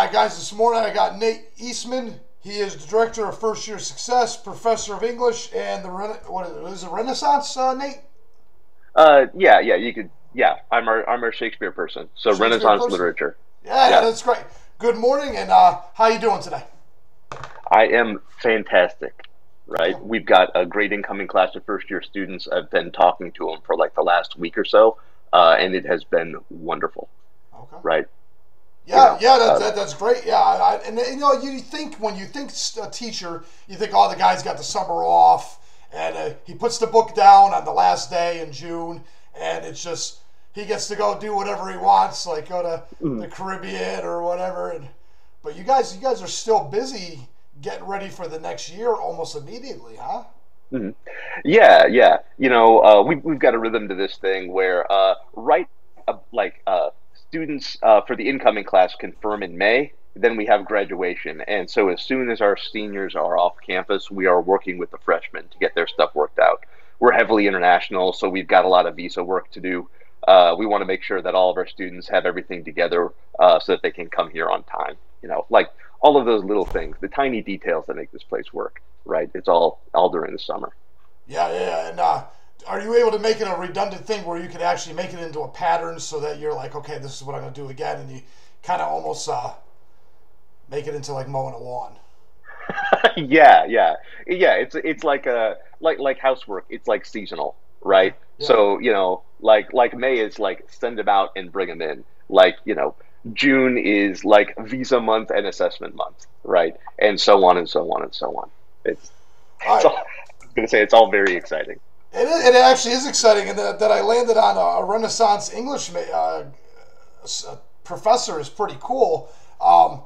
All right, guys, this morning I got Nate Eastman. He is the Director of First Year Success, Professor of English, and what is it, Renaissance, Nate? You could, I'm a Shakespeare person, so Shakespeare Renaissance person? literature. Yeah, Yeah, that's great. Good morning, and how you doing today? I am fantastic, right? Okay. We've got a great incoming class of first year students. I've been talking to them for like the last week or so, and it has been wonderful, Okay. right? You Yeah, know, yeah, uh, that's great. Yeah, and you know, you think when you think a teacher, you think, oh, the guy's got the summer off, and he puts the book down on the last day in June, and it's just he gets to go do whatever he wants, like go to the mm, Caribbean or whatever. And but you guys are still busy getting ready for the next year almost immediately, huh? mm. Yeah. We've got a rhythm to this thing where students for the incoming class confirm in May. Then we have graduation, and so as soon as our seniors are off campus, we are working with the freshmen to get their stuff worked out. We're heavily international, so we've got a lot of visa work to do. We want to make sure that all of our students have everything together so that they can come here on time. Like all of those little things, the tiny details that make this place work. Right? It's all during the summer. Yeah. And are you able to make it a redundant thing where you can actually make it into a pattern so that you're like, okay, this is what I'm going to do again, and you kind of almost make it into like mowing a lawn? Yeah. It's like like housework. It's like seasonal, Okay. right? Yeah. So like May is like send them out and bring them in. Like June is like visa month and assessment month, right? And so on and so on and so on. It's All it's right. all, I was gonna say it's all very exciting. It actually is exciting, and that I landed on a Renaissance English professor is pretty cool. Um,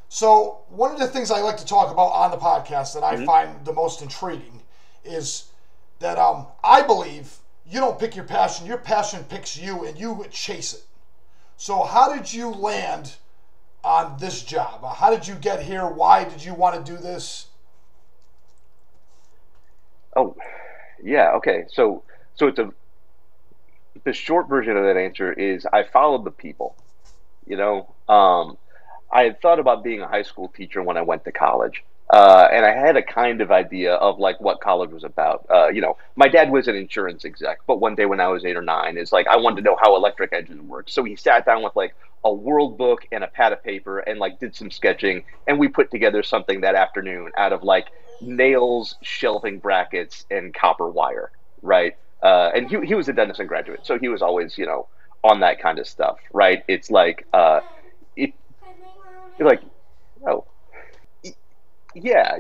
so one of the things I like to talk about on the podcast that I Hmm. find the most intriguing is that I believe you don't pick your passion picks you, and you chase it. So how did you land on this job? How did you get here? Why did you want to do this? Oh, yeah. Okay. So it's a the short version of that answer is I followed the people. You know, I had thought about being a high school teacher when I went to college. And I had a kind of idea of like what college was about. My dad was an insurance exec, but one day when I was 8 or 9, is like I wanted to know how electric engines worked. So he sat down with like a world book and a pad of paper and like did some sketching, and we put together something that afternoon out of like nails, shelving brackets, and copper wire, right? And he was a Denison graduate, so he was always on that kind of stuff, right? It, it's like oh yeah,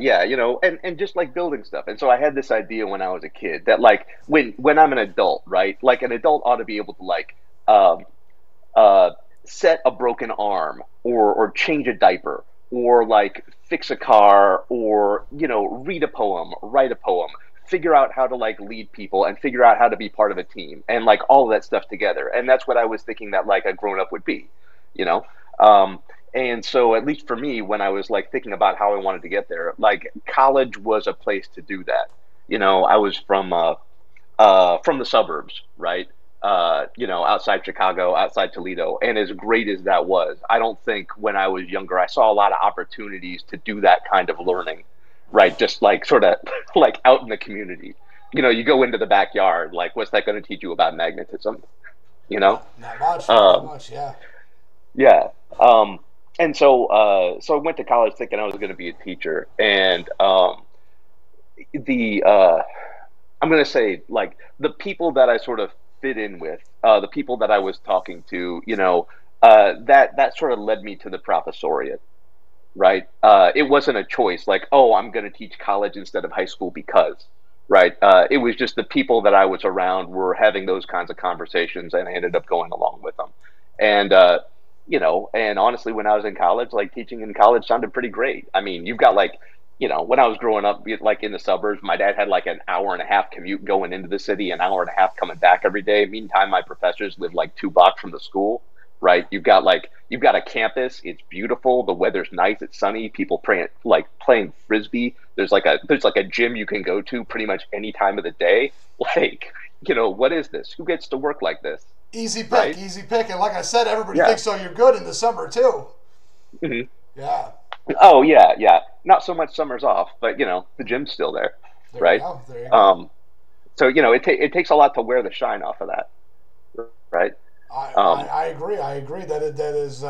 and just like building stuff. And so I had this idea when I was a kid that like when I'm an adult, right? Like an adult ought to be able to like um, uh, set a broken arm or change a diaper or like fix a car or read a poem, write a poem, figure out how to like lead people and figure out how to be part of a team and like all of that stuff together. And that's what I was thinking that like a grown up would be, you know. Um, and so, at least for me, when I was like thinking about how I wanted to get there, like college was a place to do that. I was from the suburbs, right? Outside Chicago, outside Toledo, and as great as that was, I don't think when I was younger I saw a lot of opportunities to do that kind of learning, right? Just like sort of like out in the community. You go into the backyard, like what's that going to teach you about magnetism? You know? Not much, not Um, much. Yeah. Yeah. Um, and so I went to college thinking I was going to be a teacher, and the I'm going to say like the people that I sort of fit in with, the people that I was talking to, that sort of led me to the professoriate, right? It wasn't a choice like, oh, I'm going to teach college instead of high school because, right? It was just the people that I was around were having those kinds of conversations, and I ended up going along with them. And and honestly, when I was in college, like teaching in college sounded pretty great. I mean, you've got like, when I was growing up, like in the suburbs, my dad had like an hour and a half commute going into the city, an hour and a half coming back every day. Meantime, my professors lived like 2 blocks from the school, right? You've got a campus. It's beautiful. The weather's nice. It's sunny. People playing frisbee. There's like a gym you can go to pretty much any time of the day. Like, what is this? Who gets to work like this, Easy pick, right? easy pick. And like I said, everybody Yeah. thinks, oh, you're good in the summer too. Hmm. Yeah. Oh yeah, yeah. Not so much summers off, but the gym's still there, There you right? go. There you go. Um, so it takes a lot to wear the shine off of that, right? Um, I agree. I agree that that is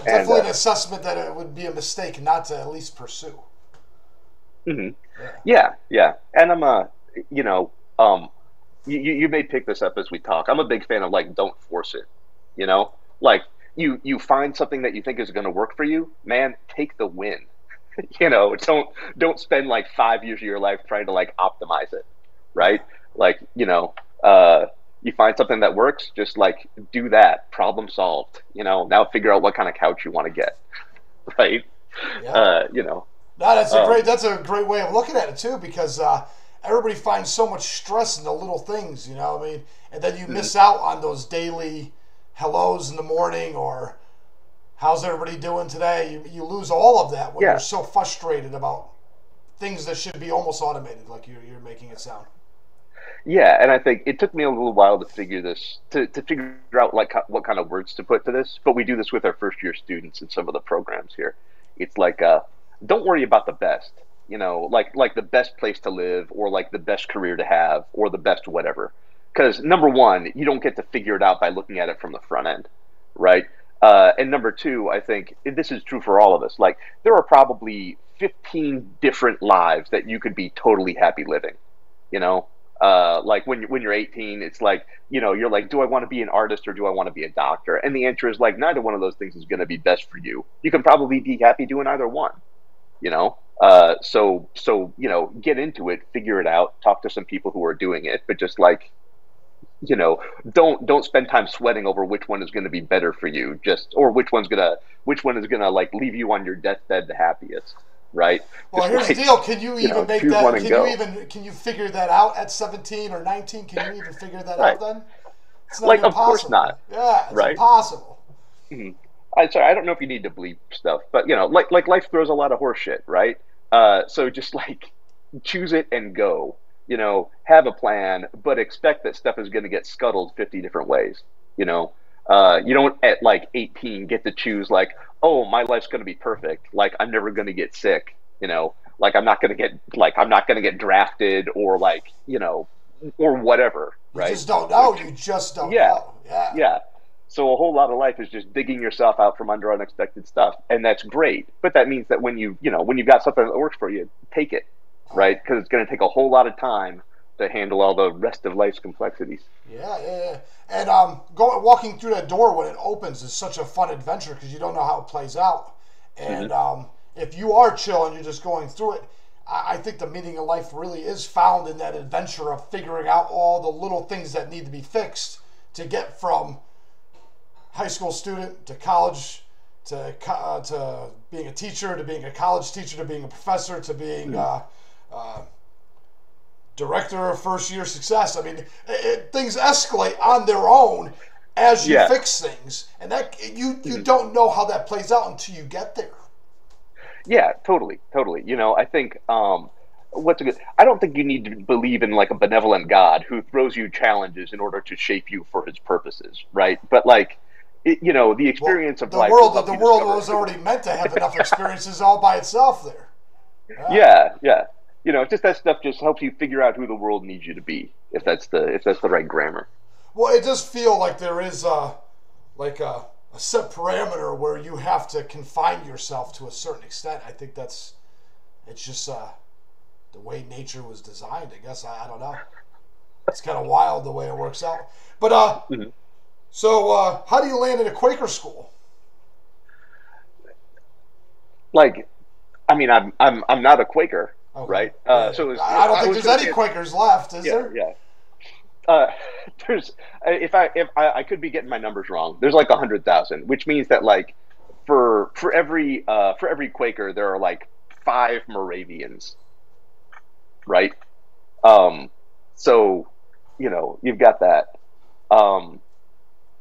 and definitely an assessment that it would be a mistake not to at least pursue. mhm. Yeah. Yeah, yeah. And I'm you know, um, you may pick this up as we talk. I'm a big fan of like don't force it. You know, like you find something that you think is going to work for you, man. Take the win. Don't spend like 5 years of your life trying to like optimize it, Yeah. right? Like uh, you find something that works, just like do that. Problem solved. Now figure out what kind of couch you want to get, right? Yeah. Uh, you know, No, um, that's a great way of looking at it too, because everybody finds so much stress in the little things, you know what I mean? And then you mhm. miss out on those daily hellos in the morning or how's everybody doing today? You lose all of that when you're Yeah. so frustrated about things that should be almost automated, like you're making it sound. Yeah, and I think it took me a little while to figure this to figure out like what kind of words to put to this, but we do this with our first year students in some of the programs here. It's like don't worry about the best, like the best place to live or like the best career to have or the best whatever. Because number one, you don't get to figure it out by looking at it from the front end, right? And number two, I think this is true for all of us. Like there are probably 15 different lives that you could be totally happy living, you know like when you're 18, it's like you're like, do I want to be an artist or do I want to be a doctor? And the answer is like neither one of those things is going to be best for you. You can probably be happy doing either one. So get into it, figure it out, talk to some people who are doing it, but just like you know don't spend time sweating over which one is going to be better for you, just or which one is gonna like leave you on your deathbed the happiest, right? Well, Just here's the like deal. Can you even make choose one that? and go. Can you figure that out at 17 or 19? Can you even figure that out Right. then? It's not Like, even of course possible. not. Yeah, it's Right. impossible. Mhm. Sorry, I don't know if you need to bleep stuff, but like life throws a lot of horse shit, right? So just like choose it and go. Have a plan, but expect that stuff is going to get scuttled 50 different ways. You don't at like 18 get to choose like, oh, my life's going to be perfect. Like I'm never going to get sick. Like I'm not going to get drafted or like or whatever, You right? just don't know. Which You just don't yeah, know. Yeah. yeah. So a whole lot of life is just digging yourself out from under unexpected stuff, and that's great. But that means that when you've got something that works for you, take it, Oh, right? Because it's going to take a whole lot of time to handle all the rest of life's complexities. yeah, yeah, yeah. And walking through that door when it opens is such a fun adventure because you don't know how it plays out. And Hmm. if you are chill and you're just going through it, I think the meaning of life really is found in that adventure of figuring out all the little things that need to be fixed to get from high school student to college to being a teacher to being a college teacher to being a professor to being Hmm. uh, director of first year success. I mean, things escalate on their own as you Yeah, fix things, and that you hmm, don't know how that plays out until you get there. yeah, totally, totally. I think what's a good. I don't think you need to believe in like a benevolent God who throws you challenges in order to shape you for His purposes, right? But like, the Well, experience of life will help the you world discover was who the already meant to have enough experiences all by itself there. Yeah. Yeah, yeah. Just that stuff just helps you figure out who the world needs you to be, if that's the right grammar. Well, it does feel like there is like a set parameter where you have to confine yourself to a certain extent. I think it's just the way nature was designed. I guess I don't know. It's kind of wild the way it works out. But Hmm. how do you land in a Quaker school? Like, I mean, I'm not a Quaker, Okay. right? Yeah, So I don't I think was there's gonna any say, Quakers left, is yeah, there? yeah. Uh, there's if I could be getting my numbers wrong. There's like 100,000, which means that like for every Quaker there are like five Moravians, right? Um, so you've got that. Um,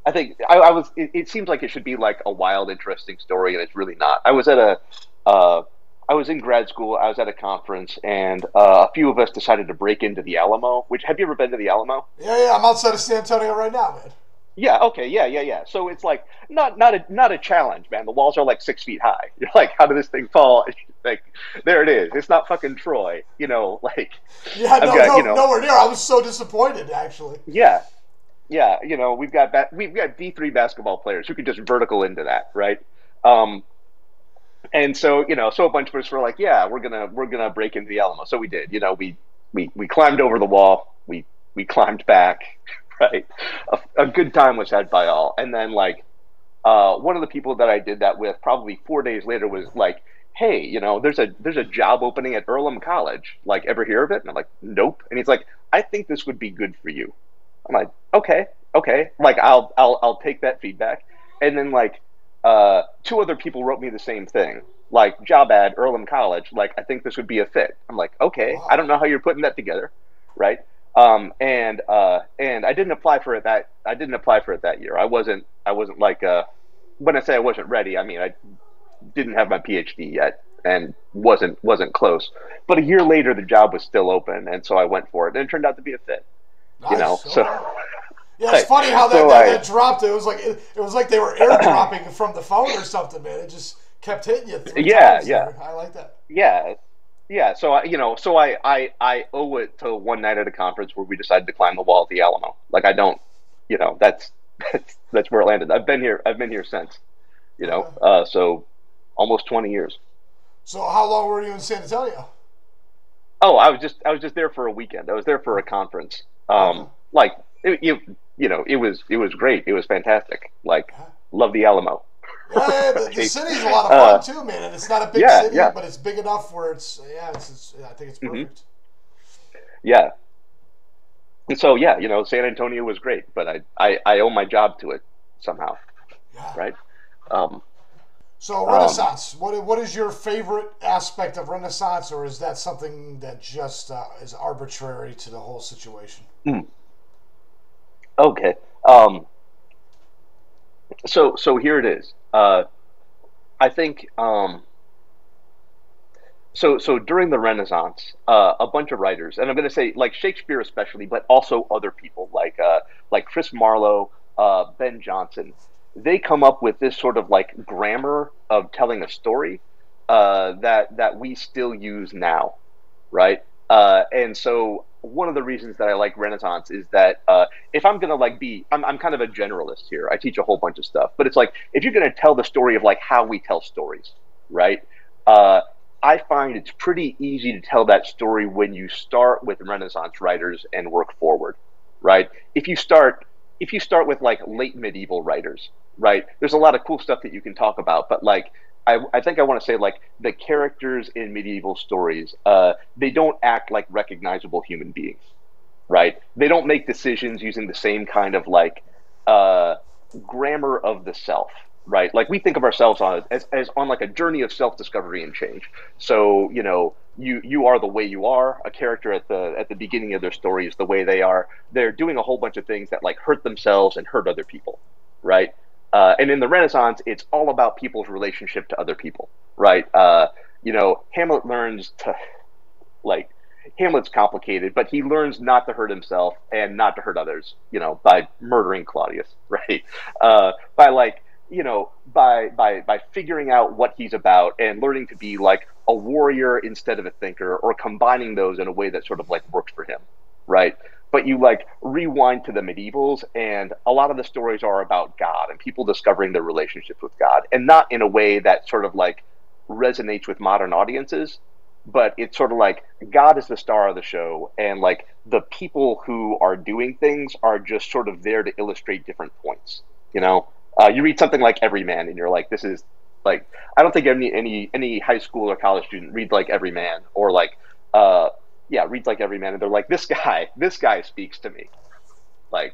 I think I was. It seems like it should be like a wild, interesting story, and it's really not. Uh, I was in grad school. I was at a conference, and a few of us decided to break into the Alamo. Which have you ever been to the Alamo? Yeah, yeah. I'm outside of San Antonio right now, man. Yeah, okay, yeah. So it's like not a challenge, man. The walls are like 6 feet high. You're like, how did this thing fall? Like, there it is. It's not fucking Troy, Like, Yeah, I've no, got, no, nowhere near. I was so disappointed, actually. yeah, yeah. We've got D3 basketball players who can just vertical into that, right? Um, and so so a bunch of us were like, yeah, we're gonna break into the Alamo. So we did. We climbed over the wall. We climbed back, right? A good time was had by all, and then like one of the people that I did that with, probably 4 days later, was like, "Hey, there's a job opening at Earlham College. Like, ever hear of it?" And I'm like, "Nope." And he's like, "I think this would be good for you." I'm like, "Okay, okay." Like, I'll take that feedback. And then like two other people wrote me the same thing. Like, job ad, Earlham College. Like, I think this would be a fit. I'm like, okay. I Wow. don't know how you're putting that together, right? And I didn't apply for it that year. I wasn't like when I say I wasn't ready, I mean I didn't have my PhD yet and wasn't close. But a year later, the job was still open, and so I went for it, and it turned out to be a fit. Nice. So Okay. Yeah, it's right. funny how that, So that, I that dropped. It was like they were airdropping from the phone or something, man. It just kept hitting you three yeah times yeah there. I like that. yeah yeah. So I owe it to one night at a conference where we decided to climb the wall at the Alamo. Like, I don't, that's that's where it landed. I've been here since. Okay. So almost 20 years. So how long were you in San Antonio? Oh, I was just there for a weekend. I was there for a conference. Okay. Like, it was great. It was fantastic. Like, Yeah, love the Alamo. yeah, the Right? city's a lot of Uh, fun too, man. And it's not a big yeah, city, yeah, but it's big enough where I think it's hmm perfect. yeah. And so yeah, San Antonio was great, but I owe my job to it somehow, Yeah. right? Um, So um, Renaissance, what is your favorite aspect of Renaissance, or is that something that just is arbitrary to the whole situation? mm, okay. So here it is. I think so during the Renaissance, a bunch of writers, and I'm going to say like Shakespeare especially, but also other people like Chris Marlowe, Ben Jonson, they come up with this sort of like grammar of telling a story that we still use now, right? And so one of the reasons that I like Renaissance is that if I'm gonna like I'm kind of a generalist here. I teach a whole bunch of stuff, but it's like if you're gonna tell the story of like how we tell stories, right? Uh, I find it's pretty easy to tell that story when you start with Renaissance writers and work forward, right? If you start with like late medieval writers, right? There's a lot of cool stuff that you can talk about, but like I think I want to say like the characters in medieval stories, they don't act like recognizable human beings, right? They don't make decisions using the same kind of like uh, grammar of the self, right? Like we think of ourselves as on like a journey of self discovery and change. So you are the way you are. A character at the beginning of their story is the way they are. They're doing a whole bunch of things that like hurt themselves and hurt other people, right? And in the Renaissance, it's all about people's relationship to other people, right? Hamlet learns to like Hamlet's complicated, but he learns not to hurt himself and not to hurt others, by murdering Claudius, right? By like, by figuring out what he's about and learning to be like a warrior instead of a thinker, or combining those in a way that sort of like works for him, right? But you like rewind to the medievals, and a lot of the stories are about God and people discovering their relationship with God, and not in a way that sort of like resonates with modern audiences, but it's sort of like God is the star of the show, and like the people who are doing things are just sort of there to illustrate different points. You Yeah. know, you read something like Everyman, and you're like, this is like, I don't think any high school or college student reads like Everyman, or like, yeah, reads like Everyman, and they're like, this guy speaks to me, like,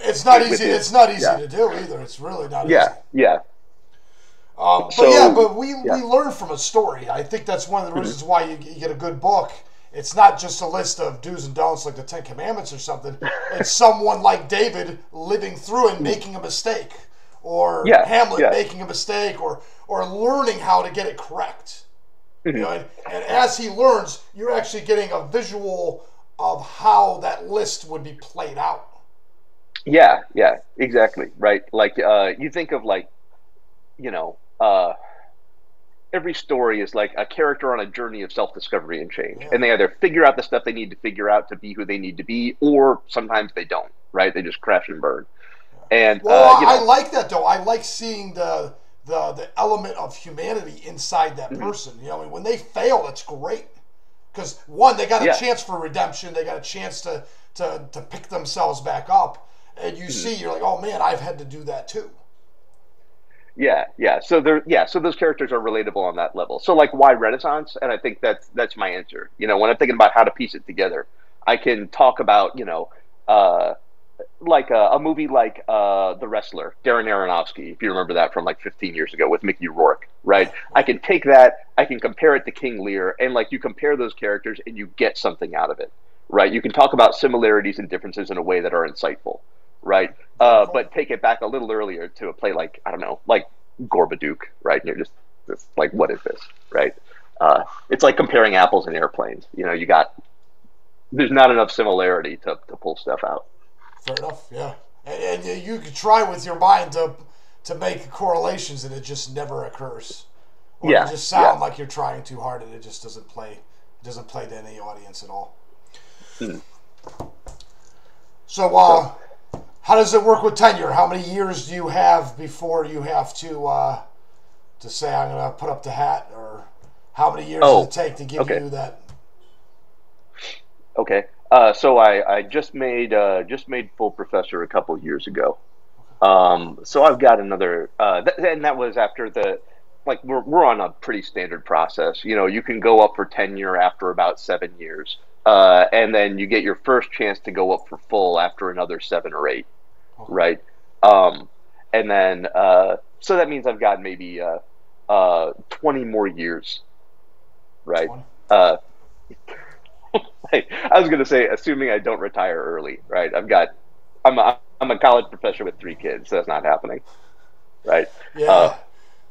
It's not with easy. his It's not easy yeah to do either. It's really not easy. yeah. But yeah, So but we yeah. learn from a story. I think that's one of the Mhm. reasons why you get a good book. It's not just a list of do's and don'ts like the Ten Commandments or something. It's someone like David living through and making a mistake, or Yeah, Hamlet yeah. making a mistake, or learning how to get it correct. Mhm. And as he learns, you're actually getting a visual of how that list would be played out. Yeah, yeah, exactly. Right. Like you think of like, you know, every story is like a character on a journey of self-discovery and change. Yeah. And they either figure out the stuff they need to figure out to be who they need to be, or sometimes they don't, right? They just crash and burn. And Well, you I know, like that though. I like seeing the element of humanity inside that mhm, person. You know, I mean, when they fail, that's great because one, they got a yeah. chance for redemption. They got a chance to pick themselves back up, and you Mhm. see, you're like, oh man, I've had to do that too. Yeah, yeah. So so those characters are relatable on that level. So like why Renaissance? And I think that's my answer. You know, when I'm thinking about how to piece it together, I can talk about, uh like a movie like The Wrestler, Darren Aronofsky, if you remember that from like 15 years ago with Mickey Rourke, right? Yeah, I yeah, can take that, I can compare it to King Lear, and like you compare those characters and you get something out of it, right? You can talk about similarities and differences in a way that are insightful, right? very cool. But take it back a little earlier to a play like, I don't know, like Gorbaduke, right? And you're just like, what is this, right? It's like comparing apples and airplanes. You know, there's not enough similarity to pull stuff out. Fair enough. Yeah, and you could try with your mind to make correlations, and it just never occurs, or you Yeah, just yeah. sound like you're trying too hard, and it just doesn't play. It doesn't play to any audience at all. Mm. So, So, how does it work with tenure? How many years do you have before you have to say I'm going to put up the hat, or how many years does it oh, take to give okay, you that? okay. So I just made full professor a couple years ago. So I've got another, and that was after the, like we're on a pretty standard process. You know, you can go up for tenure after about 7 years, and then you get your first chance to go up for full after another 7 or 8, Okay, right? And then so that means I've got maybe 20 more years, right? 20. Uh, I was gonna say, assuming I don't retire early, right? I'm a college professor with 3 kids, so that's not happening, right? Uh, Yeah.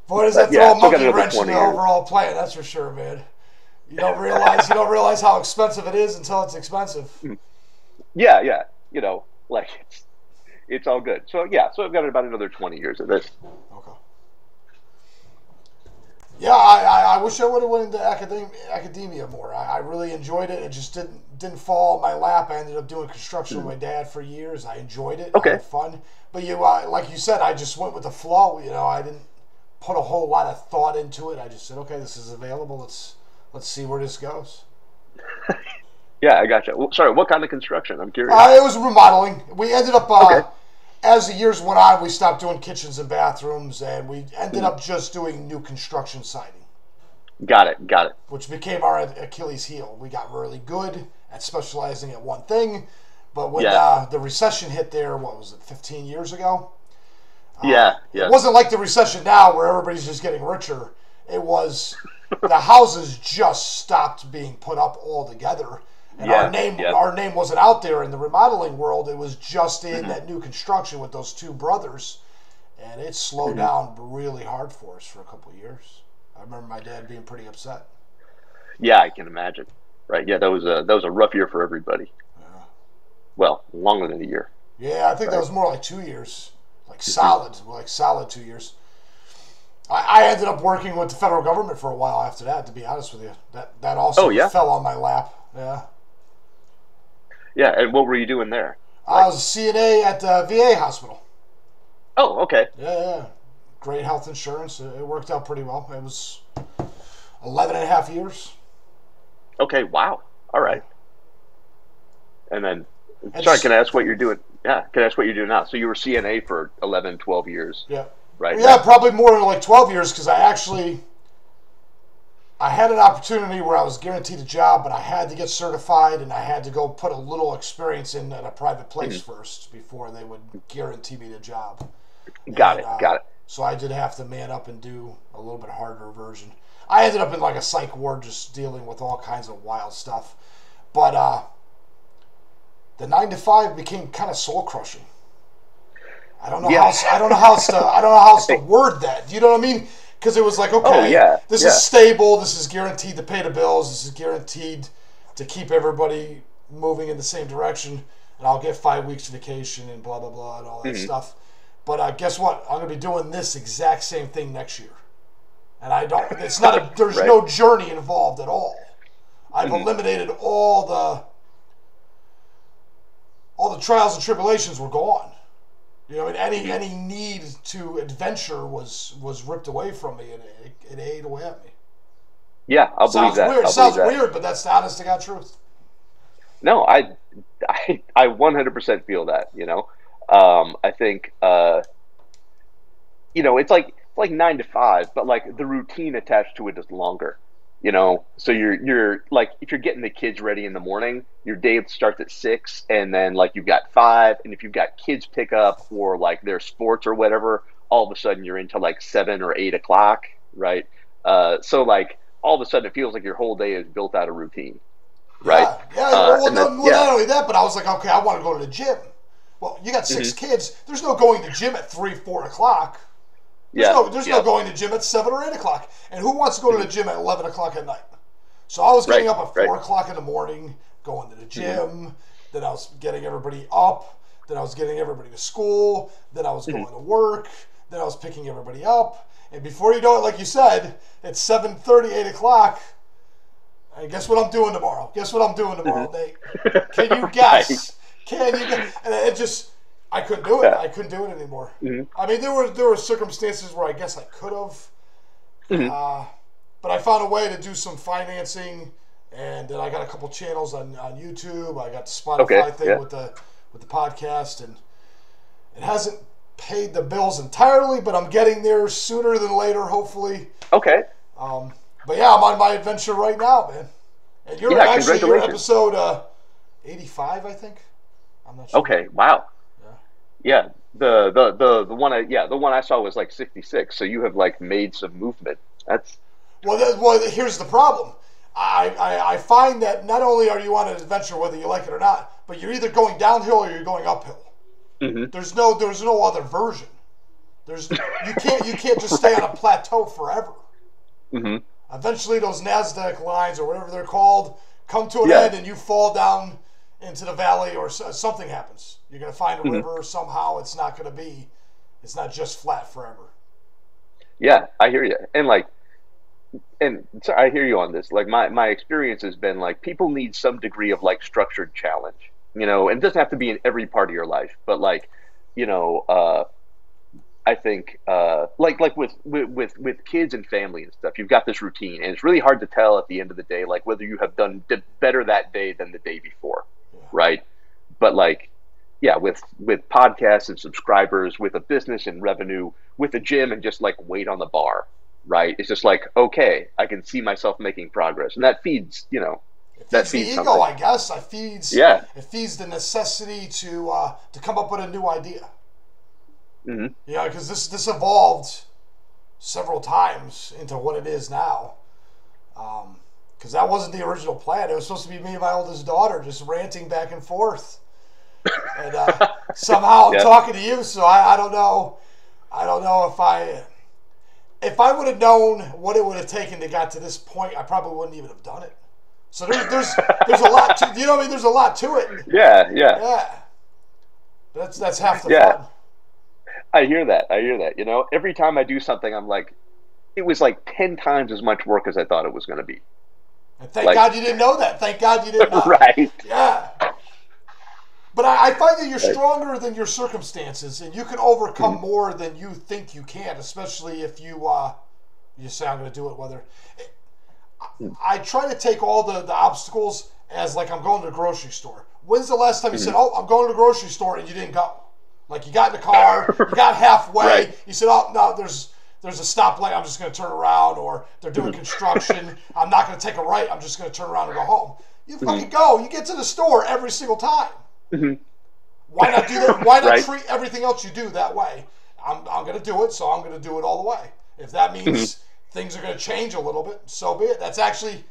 Boy, does but that throw yeah, a still got monkey another wrench in 20 the years. overall plan. That's for sure, man. You don't realize how expensive it is until it's expensive. Yeah, yeah, like it's all good. So yeah, so I've got about another 20 years of this. Okay. Yeah, I wish I would have went into academia more. I really enjoyed it. It just didn't fall in my lap. I ended up doing construction with Mm. my dad for years. I enjoyed it. I Okay. had fun. But like you said, I just went with the flow. You know, I didn't put a whole lot of thought into it. I just said, okay, this is available. Let's see where this goes. Yeah, I gotcha. Well, sorry, what kind of construction? I'm curious. It was remodeling. We ended up, Okay. as the years went on, we stopped doing kitchens and bathrooms, and we ended Mhm. up just doing new construction siding, Got it. Got it. which became our Achilles heel. We got really good at specializing at one thing, but when Yeah. the recession hit there, what was it, 15 years ago? Yeah. It Yeah. wasn't like the recession now where everybody's just getting richer. It was the houses just stopped being put up altogether. And our Yeah. name Yeah. our name wasn't out there in the remodeling world. It was just in Hmm. that new construction with those two brothers. And it slowed Hmm. down really hard for us for a couple of years. I remember my dad being pretty upset. Yeah, I can imagine. Right. Yeah, that was a rough year for everybody. Yeah, Well, longer than a year. yeah, I think that Right. was more like 2 years. Hmm. Like solid 2 years. I ended up working with the federal government for a while after that, to be honest with you. That Oh also yeah. fell on my lap. Yeah. Yeah. And what were you doing there? I Like. was a CNA at the VA hospital. Oh, okay. Yeah, yeah. Great health insurance. It worked out pretty well. It was 11 and a half years. Okay. Wow. All Yeah. right. And then, sorry, It's, can I ask what you're doing? Yeah, can I ask what you're doing now? So you were CNA for 11, 12 years, yeah. right? Yeah, probably more than like 12 years because I had an opportunity where I was guaranteed a job, but I had to get certified and I had to go put a little experience in at a private place Mhm. first before they would guarantee me the job. Got And it. Got it. so I did have to man up and do a little bit harder version. I ended up in like a psych ward just dealing with all kinds of wild stuff. But the 9 to 5 became kind of soul crushing. Yeah. I don't know how else to word that. Do you know what I mean? Because it was like, Oh, okay, yeah. this is Yeah. stable. This is guaranteed to pay the bills. This is guaranteed to keep everybody moving in the same direction. and I'll get 5 weeks vacation and blah blah blah and all that stuff. But guess what? I'm going to be doing this exact same thing next year, and I don't. It's not a. There's no journey involved at all. I've eliminated all the trials and tribulations were gone. You know, any need to adventure was ripped away from me, and it ate away at me. Yeah, I'll believe that. Weird. Sounds weird, but that's the honest to God truth. No, I 100% feel that. You know, I think you know, it's like 9 to 5, but like the routine attached to it is longer. You know, so you're like, if you're getting the kids ready in the morning, your day starts at 6, and then like you've got 5, and if you've got kids pick up or like their sports or whatever, all of a sudden you're into like 7 or 8 o'clock, right? So like all of a sudden it feels like your whole day is built out of routine, right? Yeah. Not only that, but I was like, okay, I want to go to the gym. Well, you got 6 kids. There's no going to gym at 3, 4 o'clock. There's no going to gym at 7 or 8 o'clock. And who wants to go to the gym at 11 o'clock at night? So I was getting up at 4 o'clock in the morning, going to the gym. Then I was getting everybody up. Then I was getting everybody to school. Then I was going to work. Then I was picking everybody up. And before you know it, like you said, it's 7:30, 8 o'clock. And guess what I'm doing tomorrow? Nate? Can you guess? Can you guess? And it just... I couldn't do it. I couldn't do it anymore. I mean, there were circumstances where I guess I could have, but I found a way to do some financing, and then I got a couple channels on YouTube. I got the Spotify thing with the podcast, and it hasn't paid the bills entirely, but I'm getting there sooner than later, hopefully. Okay. But yeah, I'm on my adventure right now, man. And you're episode 85, I think. I'm not sure. Okay. Wow. Yeah, the one I saw was like 66. So you have like made some movement. That's well. Here's the problem. I find that not only are you on an adventure, whether you like it or not, but you're either going downhill or you're going uphill. There's no other version. You can't just stay on a plateau forever. Eventually, those NASDAQ lines or whatever they're called come to an end, and you fall down into the valley, or something happens. You're going to find a river somehow. It's not just flat forever. Yeah, I hear you. And so I hear you on this. Like my experience has been like people need some degree of like structured challenge, you know, and it doesn't have to be in every part of your life, but like, you know, I think like with kids and family and stuff, you've got this routine, and it's really hard to tell at the end of the day, like whether you have done better that day than the day before. Right. But like, yeah, with podcasts and subscribers, with a business and revenue, with a gym and just like weight on the bar, right? It's just like, okay, I can see myself making progress. And that feeds, you know, that feeds the something. ego, I guess. It feeds the necessity to come up with a new idea. Yeah, because this evolved several times into what it is now. Because that wasn't the original plan. It was supposed to be me and my oldest daughter just ranting back and forth. And somehow I'm talking to you, so I don't know. I don't know if I would have known what it would have taken to get to this point, I probably wouldn't even have done it. So there's a lot to, you know what I mean? There's a lot to it. Yeah. That's half the fun. I hear that. You know, every time I do something, I'm like, it was like 10 times as much work as I thought it was going to be. And thank God you didn't know that. Thank God you didn't know. Right. Yeah. But I find that you're stronger than your circumstances, and you can overcome more than you think you can, especially if you say, I'm going to do it. I try to take all the obstacles as like I'm going to the grocery store. When's the last time you said, I'm going to the grocery store, and you didn't go? Like you got in the car, you got halfway, you said, oh, no, there's a stoplight, I'm just going to turn around, or they're doing construction, I'm not going to take a right, I'm just going to turn around and go home. You fucking go. You get to the store every single time. Why not do that? Why not treat everything else you do that way? I'm going to do it, so I'm going to do it all the way. If that means things are going to change a little bit, so be it. That's actually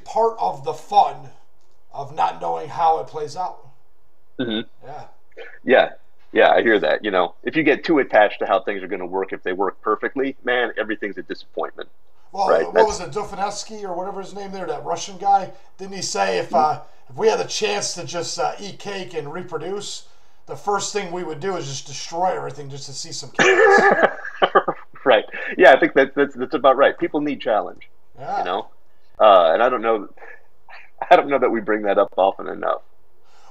part of the fun of not knowing how it plays out. Yeah, I hear that. You know, if you get too attached to how things are going to work, if they work perfectly, man, everything's a disappointment. Well, right? what was it, Dostoevsky or whatever his name there, that Russian guy? Didn't he say if we had the chance to just eat cake and reproduce, the first thing we would do is just destroy everything just to see some kids? Right. Yeah, I think that's about right. People need challenge, you Yeah. know, and I don't know that we bring that up often enough.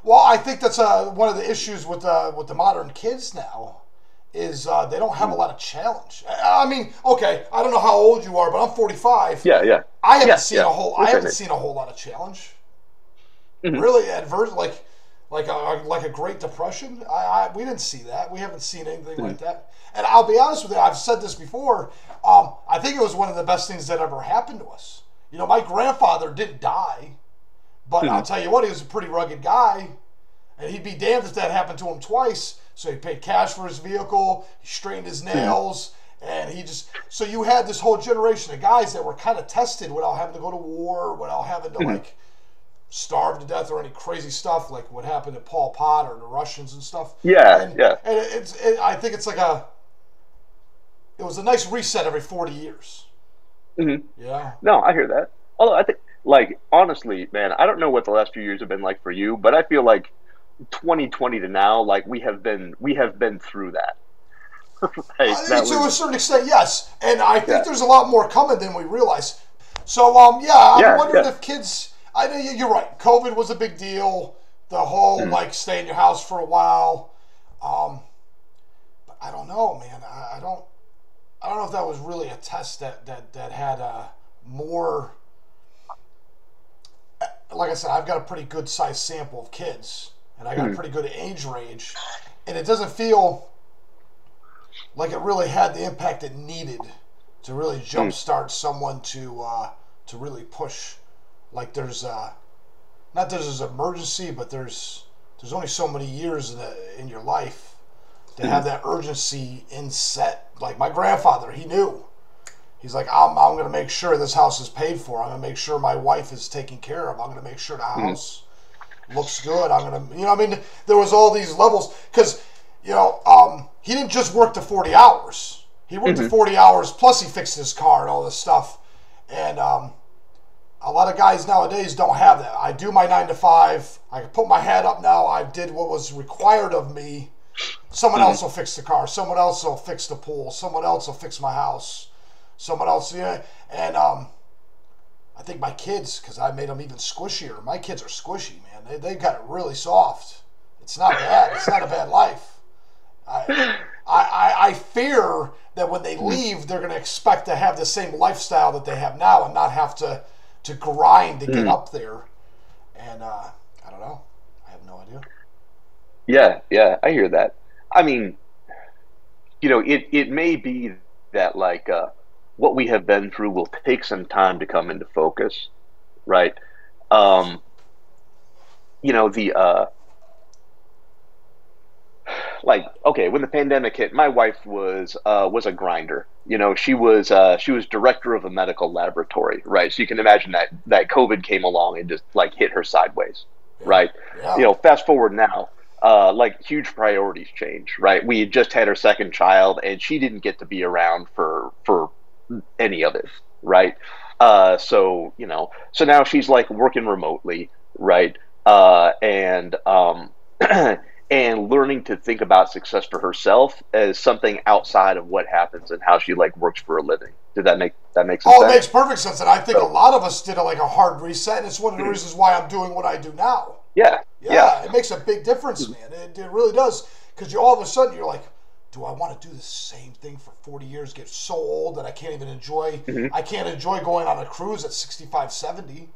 Well, I think that's one of the issues with the modern kids now is they don't have a lot of challenge. I mean, okay, I don't know how old you are, but I'm 45. Yeah, yeah, I haven't yeah, seen yeah. a whole I We're haven't saying seen a whole lot of challenge. it. Really adverse like a Great Depression. We didn't see that. We haven't seen anything like that. And I'll be honest with you, I've said this before. I think it was one of the best things that ever happened to us. You know, my grandfather didn't die, but I'll tell you what, he was a pretty rugged guy, and he'd be damned if that happened to him twice. So he paid cash for his vehicle, he straightened his nails, and he just. So you had this whole generation of guys that were kind of tested without having to go to war, without having to like starve to death or any crazy stuff like what happened to Pol Pot or the Russians and stuff. Yeah, And yeah. I think it's like it was a nice reset every 40 years. Hmm. Yeah. No, I hear that. Although I think, like, honestly, man, I don't know what the last few years have been like for you, but I feel like 2020 to now, like we have been through that. Right? That To a was certain extent, yes. And I think yeah, there's a lot more coming than we realize. So, yeah, I'm yeah, wondering yeah. if kids. I know you're right. COVID was a big deal. The whole Mm, like stay in your house for a while. Um, but I don't know, man. I don't know if that was really a test that had more. Like I said, I've got a pretty good sized sample of kids, and I got a mm, pretty good age range, and it doesn't feel like it really had the impact it needed to really mm, jumpstart someone to really push. Like there's not that there's an emergency, but there's only so many years in your life to have mm, that urgency in set. Like my grandfather, he knew. He's like, I'm going to make sure this house is paid for. I'm going to make sure my wife is taken care of. I'm going to make sure the mm, house looks good. I'm going to, I mean, there was all these levels because, he didn't just work the 40 hours. He worked the mhm, 40 hours plus he fixed his car and all this stuff. And a lot of guys nowadays don't have that. I do my 9 to 5. I can put my head up now. I did what was required of me. Someone mhm, else will fix the car. Someone else will fix the pool. Someone else will fix my house. Someone else, yeah. And I think my kids, because I made them even squishier. My kids are squishy, man. They got it really soft. It's not bad. It's not a bad life. I I fear that when they mhm, leave, they're going to expect to have the same lifestyle that they have now and not have to grind to get mm. up there. And I don't know. I have no idea. Yeah, yeah, I hear that. I mean, it may be that like what we have been through will take some time to come into focus, right? Um, the like okay, when the pandemic hit, my wife was a grinder. She was director of a medical laboratory, right? So you can imagine that COVID came along and just like hit her sideways, Yeah. right? Yeah. Fast forward now, like huge priorities change, right? We had just had her second child, and she didn't get to be around for any of it, right? So now she's like working remotely, right? And and learning to think about success for herself as something outside of what happens and how she like works for a living. Did that make some Oh, it makes sense? perfect sense. And I think a So lot of us did like a hard reset. And it's one of the reasons why I'm doing what I do now. yeah, yeah, Yeah, it makes a big difference, man. It really does. Because you all of a sudden you're like, do I want to do the same thing for 40 years, get so old that mhm, I can't enjoy going on a cruise at 65, 70?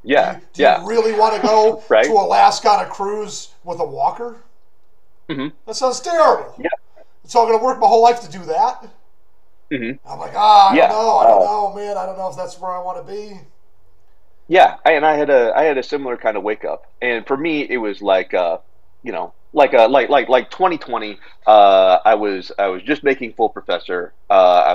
yeah, Do you yeah, really want to go to right, Alaska on a cruise with a walker? hmm, That sounds terrible. yeah, It's all going to work my whole life to do that. hmm, I'm like, yeah. I don't know, man. I don't know if that's where I want to be. And I had a similar kind of wake up, and for me it was like like 2020. I was just making full professor. I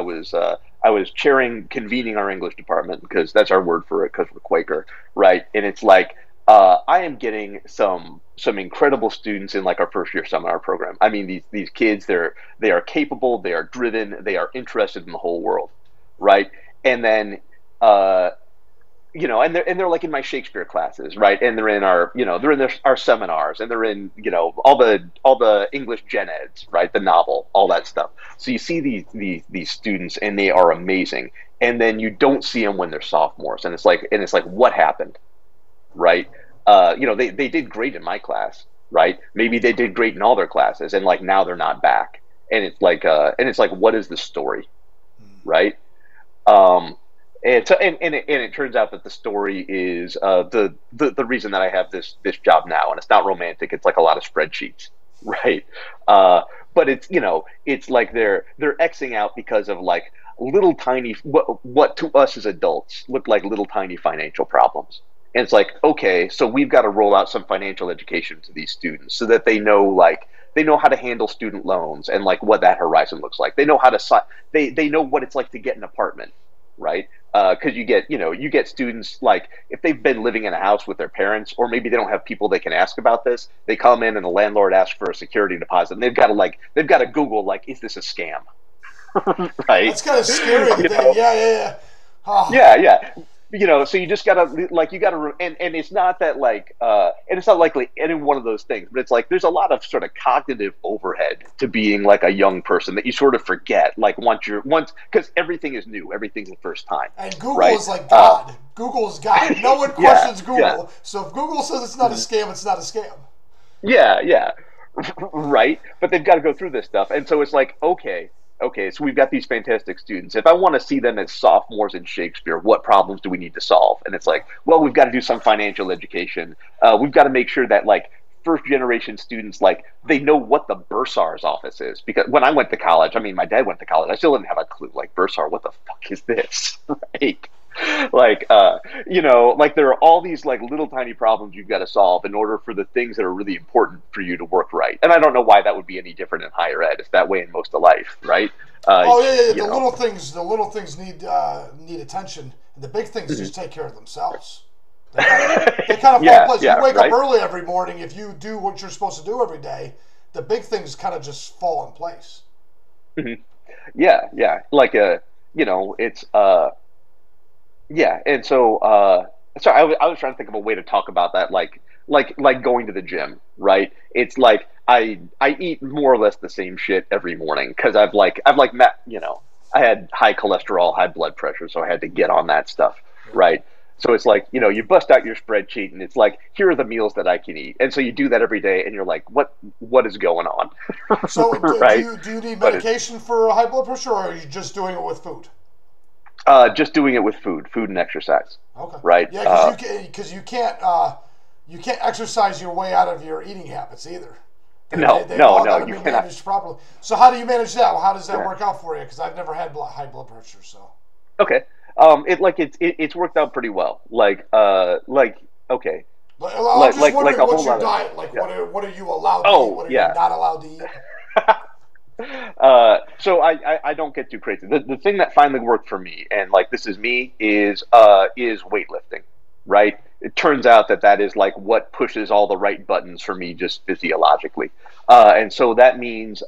was chairing convening our English department because that's our word for it because we're Quaker, right? And it's like I am getting some incredible students in like our first year seminar program. I mean these kids they are capable, they are driven, they are interested in the whole world, right? and then uh, and they're like in my Shakespeare classes, right? And they're in our, they're in our seminars, and they're in, all the English gen eds, right? The novel, all that stuff. So you see these students, and they are amazing, and then you don't see them when they're sophomores, and it's like what happened, right? They did great in my class, right? Maybe they did great in all their classes, and like now they're not back, and it's like what is the story, right? Um, and it turns out that the story is the reason that I have this job now, and it's not romantic. It's like a lot of spreadsheets, right? Uh, but it's like they're Xing out because of like little tiny what to us as adults look like little tiny financial problems. And it's like, okay, so we've got to roll out some financial education to these students so that they know how to handle student loans and like what that horizon looks like. They know how to they know what it's like to get an apartment, right? Because you get students like if they've been living in a house with their parents, or maybe they don't have people they can ask about this. They come in and the landlord asks for a security deposit, and they've got to Google like, is this a scam, right? That's kind of scary. Yeah. Oh. Yeah. So you just gotta and it's not that and it's not likely any one of those things, but it's like there's a lot of sort of cognitive overhead to being like a young person that you sort of forget, like once because everything is new, everything's the first time. And Google right? is like God. Google is God. No one questions Google. Yeah. So if Google says it's not a scam, it's not a scam. Yeah, right. But they've got to go through this stuff, and so it's like, okay, so we've got these fantastic students. If I want to see them as sophomores in Shakespeare, what problems do we need to solve? And it's like, well, we've got to do some financial education. We've got to make sure that like first generation students, like they know what the bursar's office is. Because when I went to college, I mean, my dad went to college, I still didn't have a clue. Like, bursar, what the fuck is this? Right? Like like there are all these like little tiny problems you've got to solve in order for the things that are really important for you to work right. And I don't know why that would be any different in higher ed. It's that way in most of life, right? The little things need attention, and the big things just take care of themselves. They kind of fall in place. You wake up early every morning. If you do what you're supposed to do every day, the big things kind of just fall in place. Mm-hmm. Yeah. Like it's yeah, and so sorry, I was trying to think of a way to talk about that, like going to the gym, right? It's like I eat more or less the same shit every morning because I've met, I had high cholesterol, high blood pressure, so I had to get on that stuff, right? So it's like, you bust out your spreadsheet and it's like, here are the meals that I can eat. And so you do that every day and you're like, what is going on? So right? do you need medication for high blood pressure, or are you just doing it with food? Just doing it with food and exercise. Okay. Right. Yeah, because you can't exercise your way out of your eating habits either. No, you cannot manage properly. So how do you manage that? Well, how does that work out for you? Because I've never had high blood pressure. So. Okay. It's worked out pretty well. Okay. I'm just wondering, what's your diet? Like, what are you allowed to eat? What are you not allowed to eat? So I don't get too crazy. The thing that finally worked for me, and like this is me, is weightlifting, right? It turns out that is like what pushes all the right buttons for me just physiologically. And so that means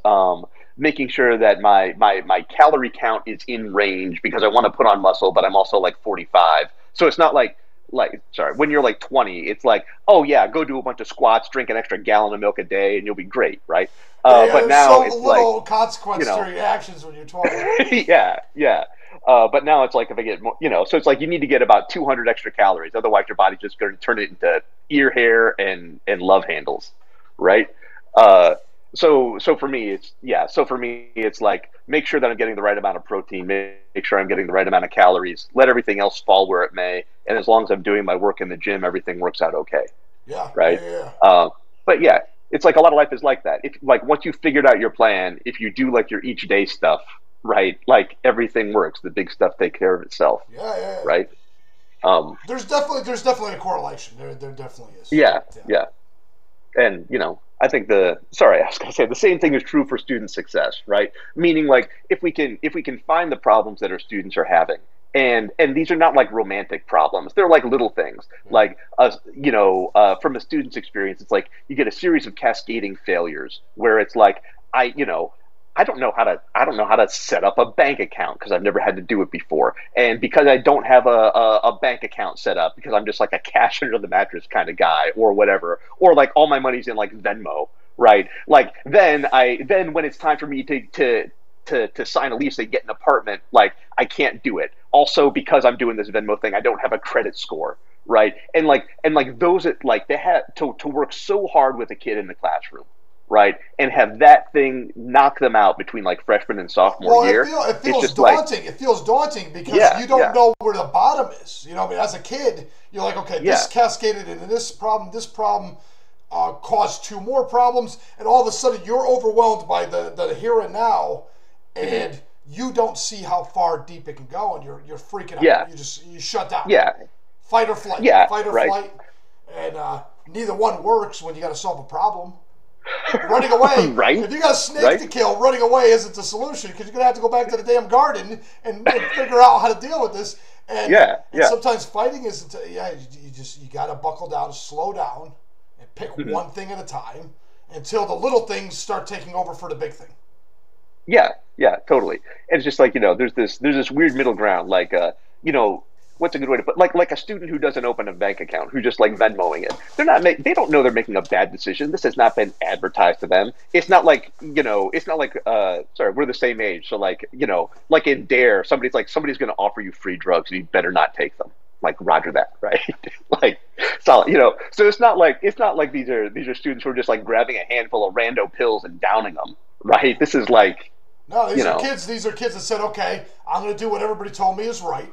making sure that my calorie count is in range because I want to put on muscle, but I'm also like 45. So it's not like when you're like 20, it's like, oh yeah, go do a bunch of squats, drink an extra gallon of milk a day, and you'll be great, right? But now so it's little like consequence to your actions when you're 20. yeah. But now it's like if I get more, so it's like you need to get about 200 extra calories, otherwise your body's just going to turn it into ear hair and love handles, right? So for me it's like make sure that I'm getting the right amount of protein, make sure I'm getting the right amount of calories, let everything else fall where it may, and as long as I'm doing my work in the gym, everything works out okay. Yeah. Right. Yeah. But yeah, it's like a lot of life is like that. If like once you figured out your plan, if you do like your each day stuff, right, like everything works. The big stuff takes care of itself. Yeah. Right. There's definitely a correlation. There definitely is. Yeah. And I think I was going to say the same thing is true for student success, right? Meaning like if we can find the problems that our students are having, and these are not like romantic problems, they're like little things, like from a student's experience, it's like you get a series of cascading failures where it's like I I don't know how to set up a bank account because I've never had to do it before. And because I don't have a bank account set up because I'm just like a cash under the mattress kind of guy or whatever, or like all my money's in like Venmo, right? Like then when it's time for me to sign a lease and get an apartment, like I can't do it. Also because I'm doing this Venmo thing, I don't have a credit score, right? And like those that like they have to work so hard with a kid in the classroom, right? And have that thing knock them out between like freshman and sophomore year. It It's feels just like, daunting. It feels daunting because yeah, you don't yeah, know where the bottom is. You know, I mean, as a kid, you're like, okay, this yeah, cascaded into this problem caused two more problems, and all of a sudden you're overwhelmed by the here and now, and you don't see how far deep it can go, and you're freaking out. yeah, You shut down. yeah, yeah, Fight or right, flight, and neither one works when you got to solve a problem. Running away, right, if you got a snake right, to kill, running away isn't the solution because you're gonna have to go back to the damn garden and figure out how to deal with this. yeah, And yeah, sometimes fighting isn't. You gotta buckle down, slow down, and pick one thing at a time until the little things start taking over for the big thing. yeah, yeah, totally. And it's just like, there's this weird middle ground, like, what's a good way to put, like a student who doesn't open a bank account, who just like Venmoing it. They don't know they're making a bad decision. This has not been advertised to them. It's not like, sorry, we're the same age. So like, like in Dare, somebody's going to offer you free drugs and you better not take them. Like, roger that, right? Like, solid, so it's not like these are students who are just like grabbing a handful of rando pills and downing them, right? This is like, No, you know, these are kids that said, okay, I'm gonna do what everybody told me is right,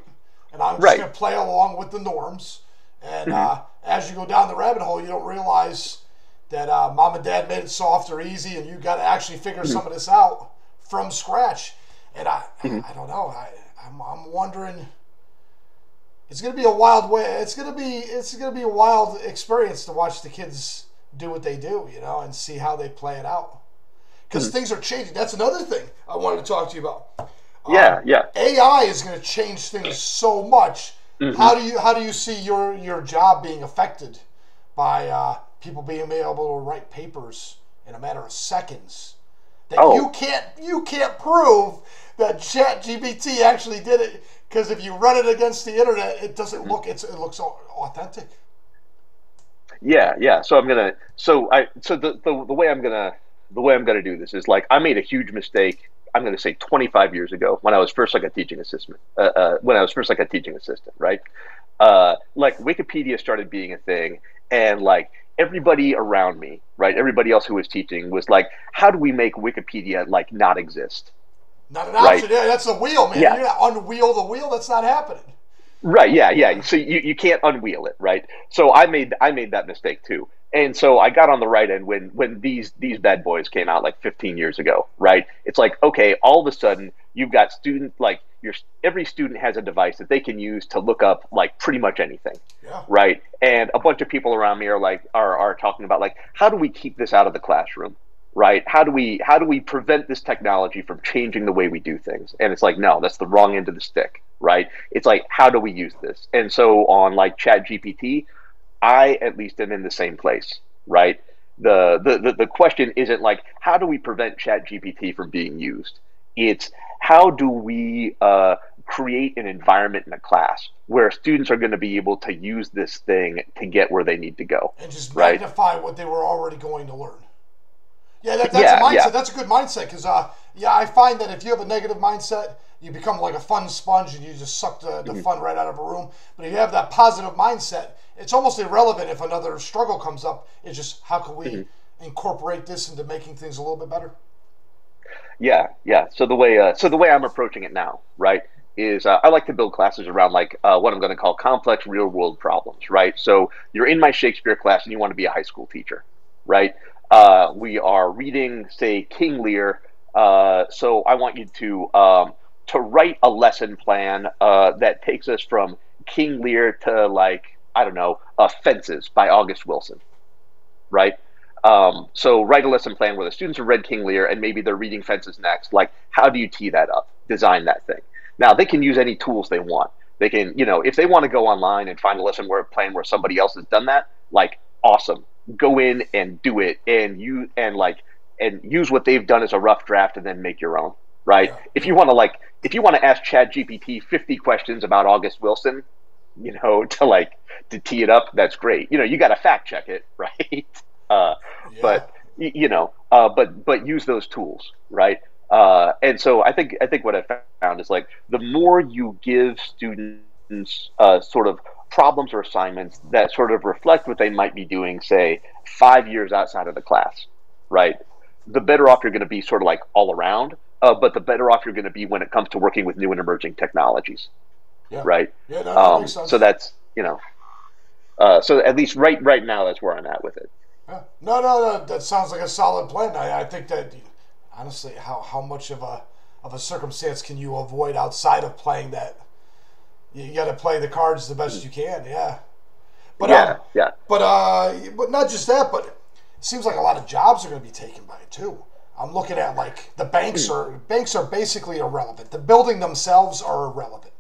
and I'm just right. going to play along with the norms. And as you go down the rabbit hole, you don't realize that mom and dad made it soft or easy, and you got to actually figure some of this out from scratch. And I don't know. I'm wondering. It's going to be a wild way. It's going to be a wild experience to watch the kids do what they do, and see how they play it out. Because things are changing. That's another thing I wanted to talk to you about. Yeah. AI is going to change things so much. How do you see your job being affected by people being able to write papers in a matter of seconds? That you can't prove that ChatGPT actually did it, because if you run it against the internet, it doesn't look it looks authentic. Yeah. So the way I'm gonna do this is like I made a huge mistake. I'm going to say 25 years ago when I was first like a teaching assistant. Right? Like Wikipedia started being a thing, and like everybody around me, right? Everybody else who was teaching was like, how do we make Wikipedia like not exist? Not an Right? option. Yeah, that's the wheel, man. Yeah. You're not unwheel the wheel. That's not happening. Right. Yeah. So you can't unwheel it, right? So I made that mistake too. And so I got on the right end when these bad boys came out like 15 years ago, right? It's like, okay, all of a sudden you've got every student has a device that they can use to look up like pretty much anything, Yeah. right? And a bunch of people around me are talking about like, how do we keep this out of the classroom, right? How do we prevent this technology from changing the way we do things? And it's like, no, that's the wrong end of the stick, right? It's like, how do we use this? And so on like ChatGPT, I at least am in the same place, right? The question isn't like, how do we prevent ChatGPT from being used? It's how do we create an environment in a class where students are going to be able to use this thing to get where they need to go, And just right? magnify what they were already going to learn. Yeah, that's a Yeah, mindset. yeah. That's a good mindset because, I find that if you have a negative mindset, you become like a fun sponge and you just suck the fun right out of a room. But if you have that positive mindset, it's almost irrelevant if another struggle comes up. It's just how can we incorporate this into making things a little bit better? Yeah. So the way I'm approaching it now, right, is I like to build classes around like what I'm going to call complex real world problems, right? So you're in my Shakespeare class and you want to be a high school teacher, right? We are reading, say, King Lear. So I want you to write a lesson plan that takes us from King Lear to like, I don't know, Fences by August Wilson, right? So write a lesson plan where the students have read King Lear and maybe they're reading Fences next. Like, how do you tee that up? Design that thing. Now they can use any tools they want. They can, if they want to go online and find a lesson plan where somebody else has done that, like, awesome. Go in and do it, and and use what they've done as a rough draft and then make your own, right? Yeah. If you want to ask ChatGPT 50 questions about August Wilson, to tee it up, that's great. You got to fact check it, right? Yeah. But but use those tools, right? And so I think what I found is, like, the more you give students sort of problems or assignments that sort of reflect what they might be doing, say 5 years outside of the class, right? The better off you're going to be, sort of like all around. But the better off you're going to be when it comes to working with new and emerging technologies, Yeah. right? Yeah, no, that makes sense. So that's so at least right now, that's where I'm at with it. Yeah. No, that sounds like a solid plan. I think that, honestly, how much of a circumstance can you avoid outside of playing that? You got to play the cards the best you can. Yeah. But yeah. But not just that, but it seems like a lot of jobs are going to be taken by it too. I'm looking at, like, the banks are basically irrelevant. The building themselves are irrelevant.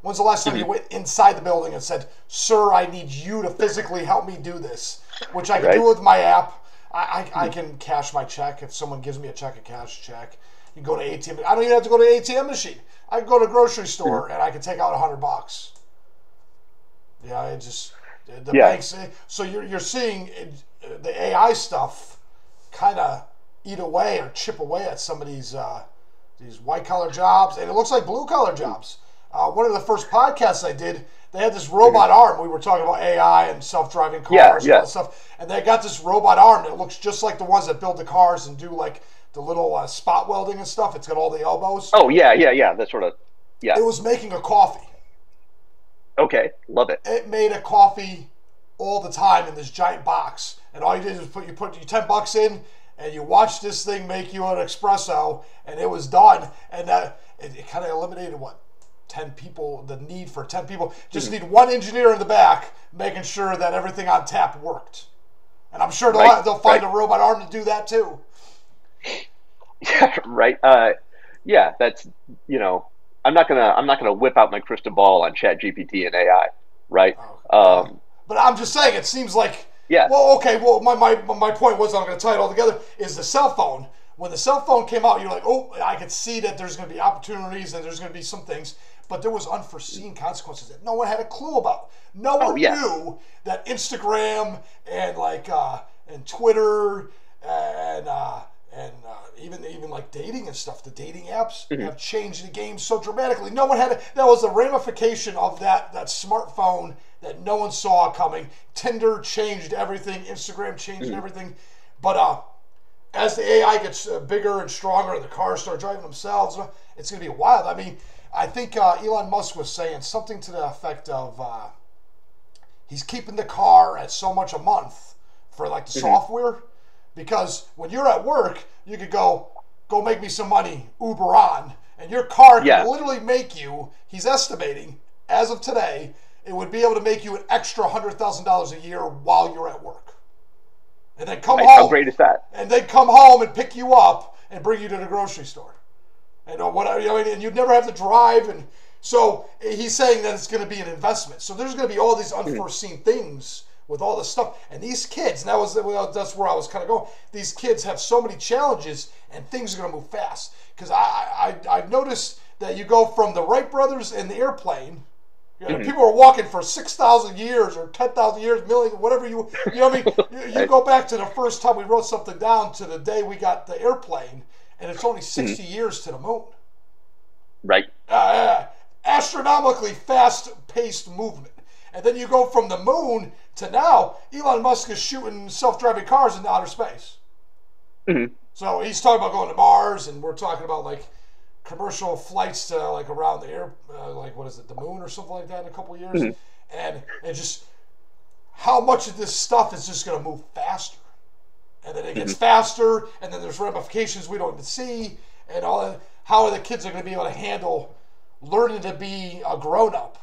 When's the last time you went inside the building and said, "Sir, I need you to physically help me do this," which I can do with my app. I can cash my check if someone gives me a check, a cash check. You can go to ATM. I don't even have to go to an ATM machine. I can go to a grocery store and I can take out $100. Yeah, it just the banks. So you're seeing the AI stuff kind of eat away or chip away at some of these white collar jobs, and it looks like blue collar jobs. One of the first podcasts I did, they had this robot arm. We were talking about AI and self-driving cars and all that stuff, and they got this robot arm that looks just like the ones that build the cars and do, like, the little spot welding and stuff. It's got all the elbows. Oh yeah. That sort of It was making a coffee. Okay, love it. It made a coffee all the time in this giant box, and all you did is put your $10 in, and you watch this thing make you an espresso, and it was done. And that it kind of eliminated 10 people, the need for 10 people. Just need one engineer in the back making sure that everything on tap worked. And I'm sure they'll find a robot arm to do that too. Yeah, right. Yeah, that's, I'm not gonna whip out my crystal ball on ChatGPT and AI, right? But I'm just saying, it seems like, well, okay, well, my point was, I'm going to tie it all together, is the cell phone. When the cell phone came out, you're like, oh, I could see that there's going to be opportunities and there's going to be some things, but there was unforeseen consequences that no one had a clue about. No one knew that Instagram and and Twitter and even like dating and stuff, the dating apps have changed the game so dramatically. No one that was the ramification of that smartphone that no one saw coming. Tinder changed everything. Instagram changed everything. But as the AI gets bigger and stronger and the cars start driving themselves, it's going to be wild. I mean, I think Elon Musk was saying something to the effect of he's keeping the car at so much a month for, like, the software, because when you're at work, you could go make me some money, Uber on, and your car can literally make you, he's estimating, as of today, it would be able to make you an extra $100,000 a year while you're at work. And then come home. How great is that? And then come home and pick you up and bring you to the grocery store. And and you'd never have to drive. And so he's saying that it's going to be an investment. So there's going to be all these unforeseen things with all this stuff. And these kids, and that's where I was kind of going. These kids have so many challenges, and things are going to move fast. Because I've noticed that you go from the Wright brothers and the airplane. People are walking for 6,000 years or 10,000 years, million, whatever you know what I mean? You go back to the first time we wrote something down to the day we got the airplane, and it's only 60 years to the moon. Right. Astronomically fast-paced movement. And then you go from the moon to now, Elon Musk is shooting self-driving cars into outer space. So he's talking about going to Mars, and we're talking about, like, commercial flights to, like, around the air, the moon or something like that in a couple of years. And just how much of this stuff is just going to move faster. And then it gets faster, and then there's ramifications we don't even see, and all that. How are the kids going to be able to handle learning to be a grown-up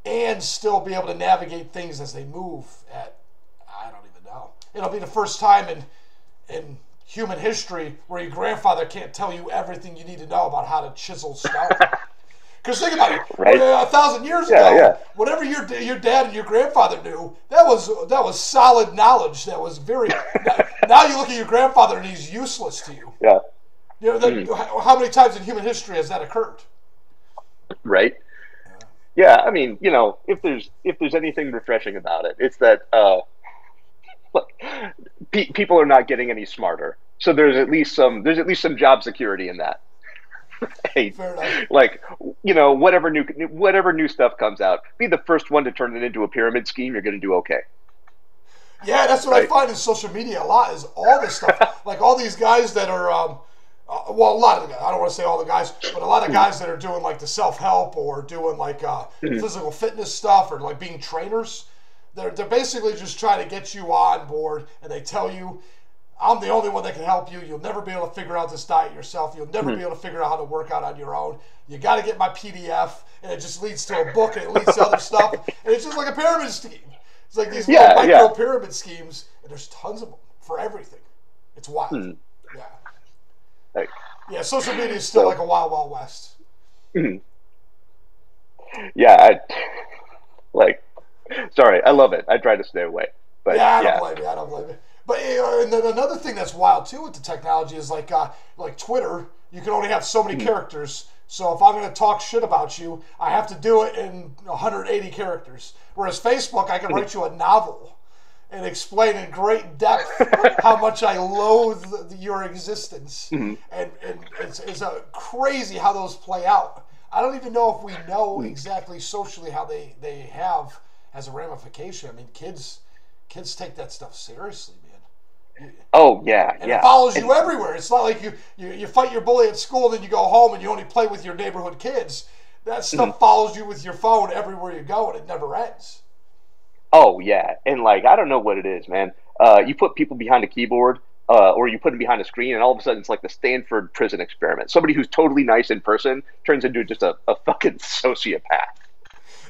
and still be able to navigate things as they move at, I don't even know. It'll be the first time in human history where your grandfather can't tell you everything you need to know about how to chisel stone. Because think about it, Right? 1,000 years Yeah, ago, yeah. whatever your dad and your grandfather knew, that was solid knowledge. That was very. Now you look at your grandfather and he's useless to you. Yeah. You know Mm, how many times in human history has that occurred? right. Yeah, I mean, if there's anything refreshing about it, it's that look, people are not getting any smarter. So there's at least some job security in that. Hey, Fair enough. like whatever new stuff comes out, be the first one to turn it into a pyramid scheme. You're going to do okay, Yeah, that's what I right? find in social media a lot is all this stuff. Like all these guys that are, well, a lot of the guys. I don't want to say all the guys, but a lot of guys that are doing like the self help or doing like physical fitness stuff or like being trainers. They're basically just trying to get you on board, and they tell you, "I'm the only one that can help you. You'll never be able to figure out this diet yourself. You'll never be able to figure out how to work out on your own. You got to get my PDF," and it just leads to a book, and it leads to other stuff, and it's just like a pyramid scheme. It's like these little Yeah, micro yeah. pyramid schemes, and there's tons of them for everything. It's wild. Mm. Yeah. Like, Yeah, social media is still so, like a wild, wild west. mm, yeah, like, sorry, I love it. I try to stay away, but Yeah, I don't yeah. blame you. I don't blame you. But and then another thing that's wild too with the technology is like Twitter. You can only have so many characters. So if I'm going to talk shit about you, I have to do it in 180 characters. Whereas Facebook, I can write you a novel and explain in great depth how much I loathe your existence. And it's crazy how those play out. I don't even know if we know exactly socially how they have as a ramification. I mean, kids take that stuff seriously, man. Oh yeah, And it yeah. follows And you everywhere. It's not like you fight your bully at school, then you go home and you only play with your neighborhood kids. That stuff follows you with your phone everywhere you go, and it never ends. oh yeah, and like I don't know what it is, man. You put people behind a keyboard, or you put them behind a screen, and all of a sudden it's like the Stanford prison experiment. Somebody who's totally nice in person turns into just a fucking sociopath.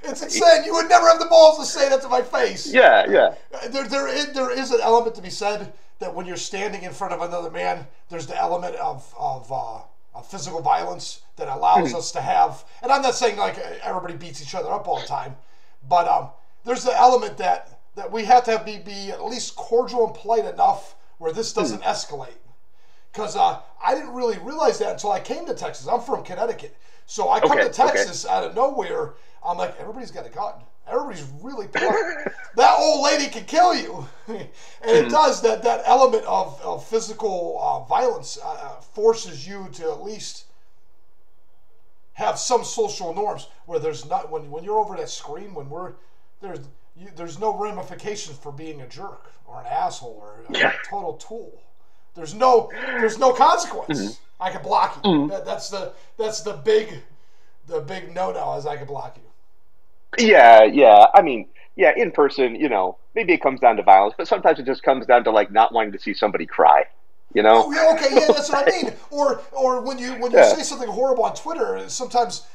It's insane. You would never have the balls to say that to my face. Yeah, yeah. There is an element to be said that when you're standing in front of another man, there's the element of physical violence that allows us to have. And I'm not saying like everybody beats each other up all the time, but there's the element that we have to be at least cordial and polite enough where this doesn't escalate. Because I didn't really realize that until I came to Texas. I'm from Connecticut. So I come Okay, to okay. Texas out of nowhere. I'm like, everybody's got a gun. Everybody's really polite. That old lady can kill you. And it does. That element of physical violence forces you to at least have some social norms where there's not, when you're over that screen, there's no ramifications for being a jerk or an asshole or a total tool. There's no consequence. I can block you. That's the big no as I can block you. Yeah, yeah. I mean, yeah, in person, maybe it comes down to violence, but sometimes it just comes down to like not wanting to see somebody cry, you know? Oh, yeah, okay, yeah, that's what I mean. Or when you Yeah. say something horrible on Twitter, sometimes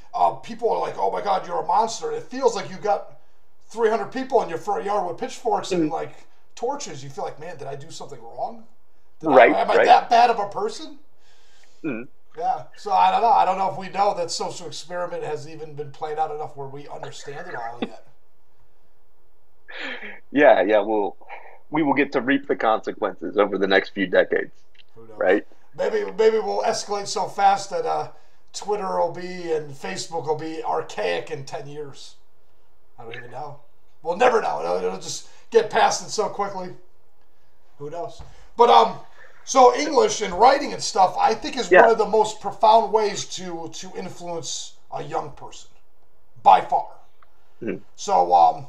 people are like, "Oh my God, you're a monster." And it feels like you got 300 people in your front yard with pitchforks and like torches. You feel like, man, did I do something wrong? Right, Am I right. that bad of a person? Mm. Yeah. So I don't know. I don't know if we know that social experiment has even been played out enough where we understand it all yet. Yeah, yeah. We will get to reap the consequences over the next few decades, Who knows? right? Maybe we'll escalate so fast that Twitter will be and Facebook will be archaic in 10 years. I don't even know. We'll never know. It'll just get past it so quickly. Who knows? But so English and writing and stuff, I think, is one Yeah. of the most profound ways to influence a young person, by far. Mhm. So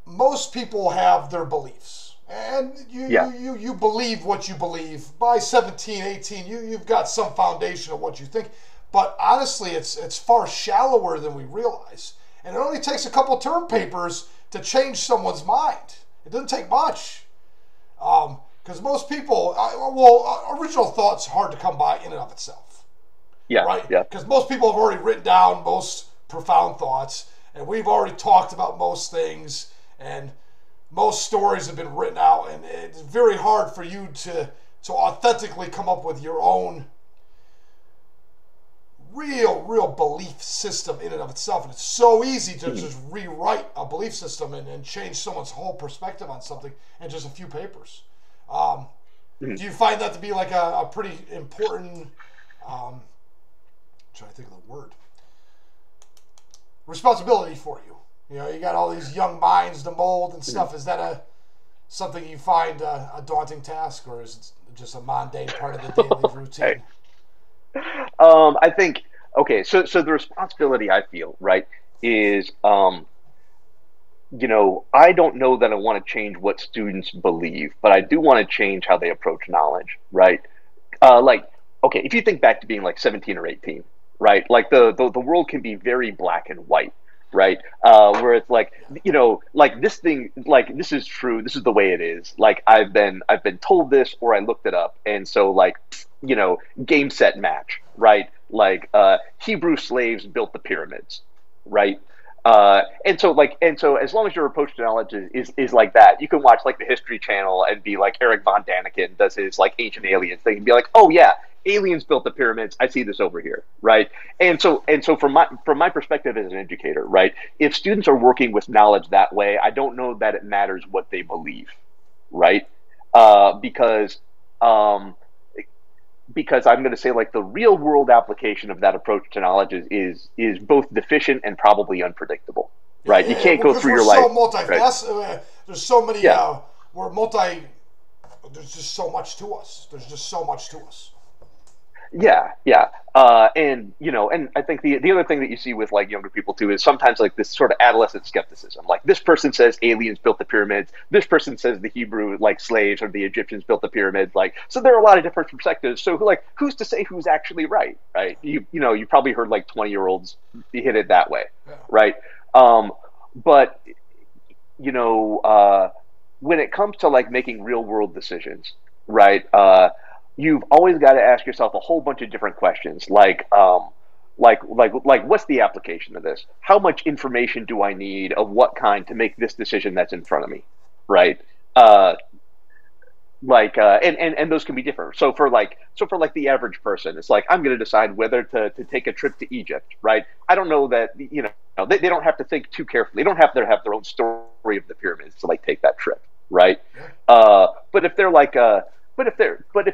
most people have their beliefs, and Yeah. you believe what you believe. By 17, 18, you've got some foundation of what you think. But honestly, it's far shallower than we realize, and it only takes a couple term papers to change someone's mind. It doesn't take much. Because most people, original thought's hard to come by in and of itself, Yeah, right? yeah. Because most people have already written down most profound thoughts, and we've already talked about most things, and most stories have been written out, and it's very hard for you to authentically come up with your own real belief system in and of itself. And it's so easy to just rewrite a belief system and change someone's whole perspective on something in just a few papers. Do you find that to be like a pretty important, I'm trying to think of the word, responsibility for you? You know, you got all these young minds to mold and stuff. Is that something you find a daunting task, or is it just a mundane part of the daily routine? I think, okay, so the responsibility I feel, right, is, I don't know that I want to change what students believe, but I do want to change how they approach knowledge, right? Okay, if you think back to being like 17 or 18, right, like the world can be very black and white, right? Where it's like, like this thing, like this is true, this is the way it is. Like I've been told this, or I looked it up, and so like, game set match, right? Like Hebrew slaves built the pyramids, right? And so as long as your approach to knowledge is like that, you can watch like the History Channel and be like Eric Von Daniken does his like ancient aliens thing and be like, oh yeah, aliens built the pyramids. I see this over here, right? And so from my perspective as an educator, right, if students are working with knowledge that way, I don't know that it matters what they believe, right? Because I'm going to say like the real world application of that approach to knowledge is both deficient and probably unpredictable, right? Yeah, you can't go through your life. So multifaceted. Right? There's so many. We're multi. There's just so much to us. There's just so much to us. Yeah. And I think the other thing that you see with like younger people too is sometimes like this sort of adolescent skepticism. Like this person says aliens built the pyramids. This person says the Hebrew like slaves or the Egyptians built the pyramids. Like, so there are a lot of different perspectives. So like, who's to say who's actually right? Right? You probably heard like 20-year-olds hit it that way, right? But when it comes to like making real world decisions, right? You've always got to ask yourself a whole bunch of different questions, like what's the application of this? How much information do I need of what kind to make this decision that's in front of me, right? And those can be different. So for the average person, it's like I'm going to decide whether to take a trip to Egypt, right? I don't know that they don't have to think too carefully. They don't have to have their own story of the pyramids to like take that trip, right? But if they're like But if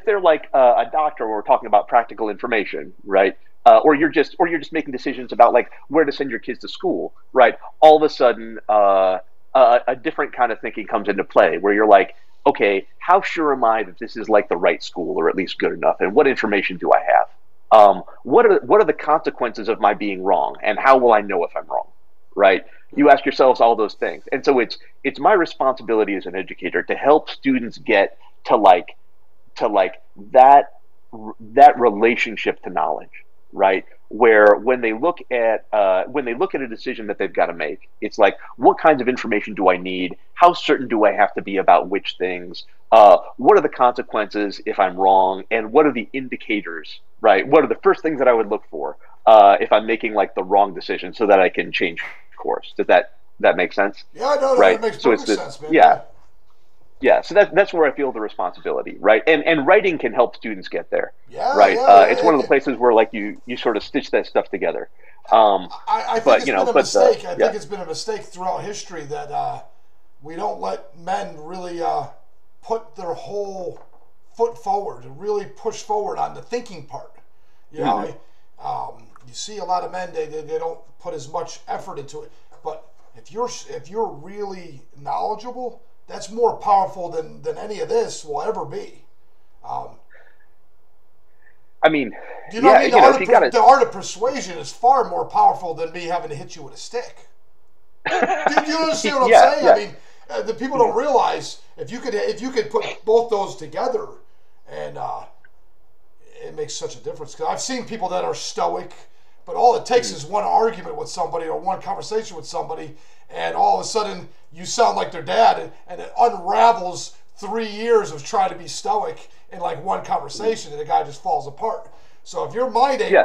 they're like a doctor, we're talking about practical information, right? Or you're just making decisions about like where to send your kids to school, right? All of a sudden, a different kind of thinking comes into play, where you're like, okay, how sure am I that this is like the right school, or at least good enough? And what information do I have? What are the consequences of my being wrong, and how will I know if I'm wrong, right? You ask yourselves all those things, and so it's my responsibility as an educator to help students get to that relationship to knowledge, right? Where when they look at a decision that they've got to make, it's like, what kinds of information do I need? How certain do I have to be about which things? What are the consequences if I'm wrong? And what are the indicators, right? What are the first things that I would look for if I'm making like the wrong decision, so that I can change course? Does that make sense? Yeah, no, right? That makes perfect sense, man. Yeah, so that's where I feel the responsibility, right? And writing can help students get there, right? It's one of the places where like you sort of stitch that stuff together. I think it's been a mistake. I think it's been a mistake throughout history that we don't let men really put their whole foot forward and really push forward on the thinking part. You see a lot of men, they don't put as much effort into it. But if you're really knowledgeable, that's more powerful than any of this will ever be. I mean, you know what I mean? The art of persuasion is far more powerful than me having to hit you with a stick. Do you understand what I'm saying? I mean, the people don't realize if you could put both those together, and it makes such a difference. Because I've seen people that are stoic, but all it takes is one argument with somebody or one conversation with somebody, and all of a sudden you sound like their dad, and it unravels 3 years of trying to be stoic in like one conversation, and the guy just falls apart. So if your mind ain't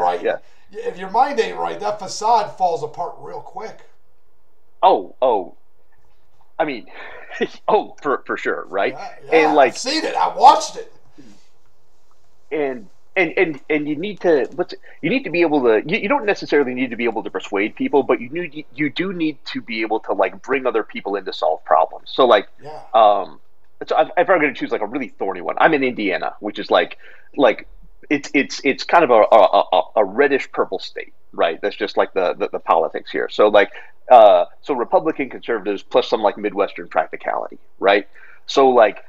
if your mind ain't right, that facade falls apart real quick. Oh, I mean, for sure, right? Yeah, and like I've seen it, I watched it. And and you need to be able to you don't necessarily need to be able to persuade people, but you do need to be able to like bring other people in to solve problems. So like Yeah. so if I'm going to choose like a really thorny one, I'm in Indiana, which is like it's kind of a reddish purple state, right? That's just like the politics here. So like so Republican conservatives plus some like Midwestern practicality, right? So like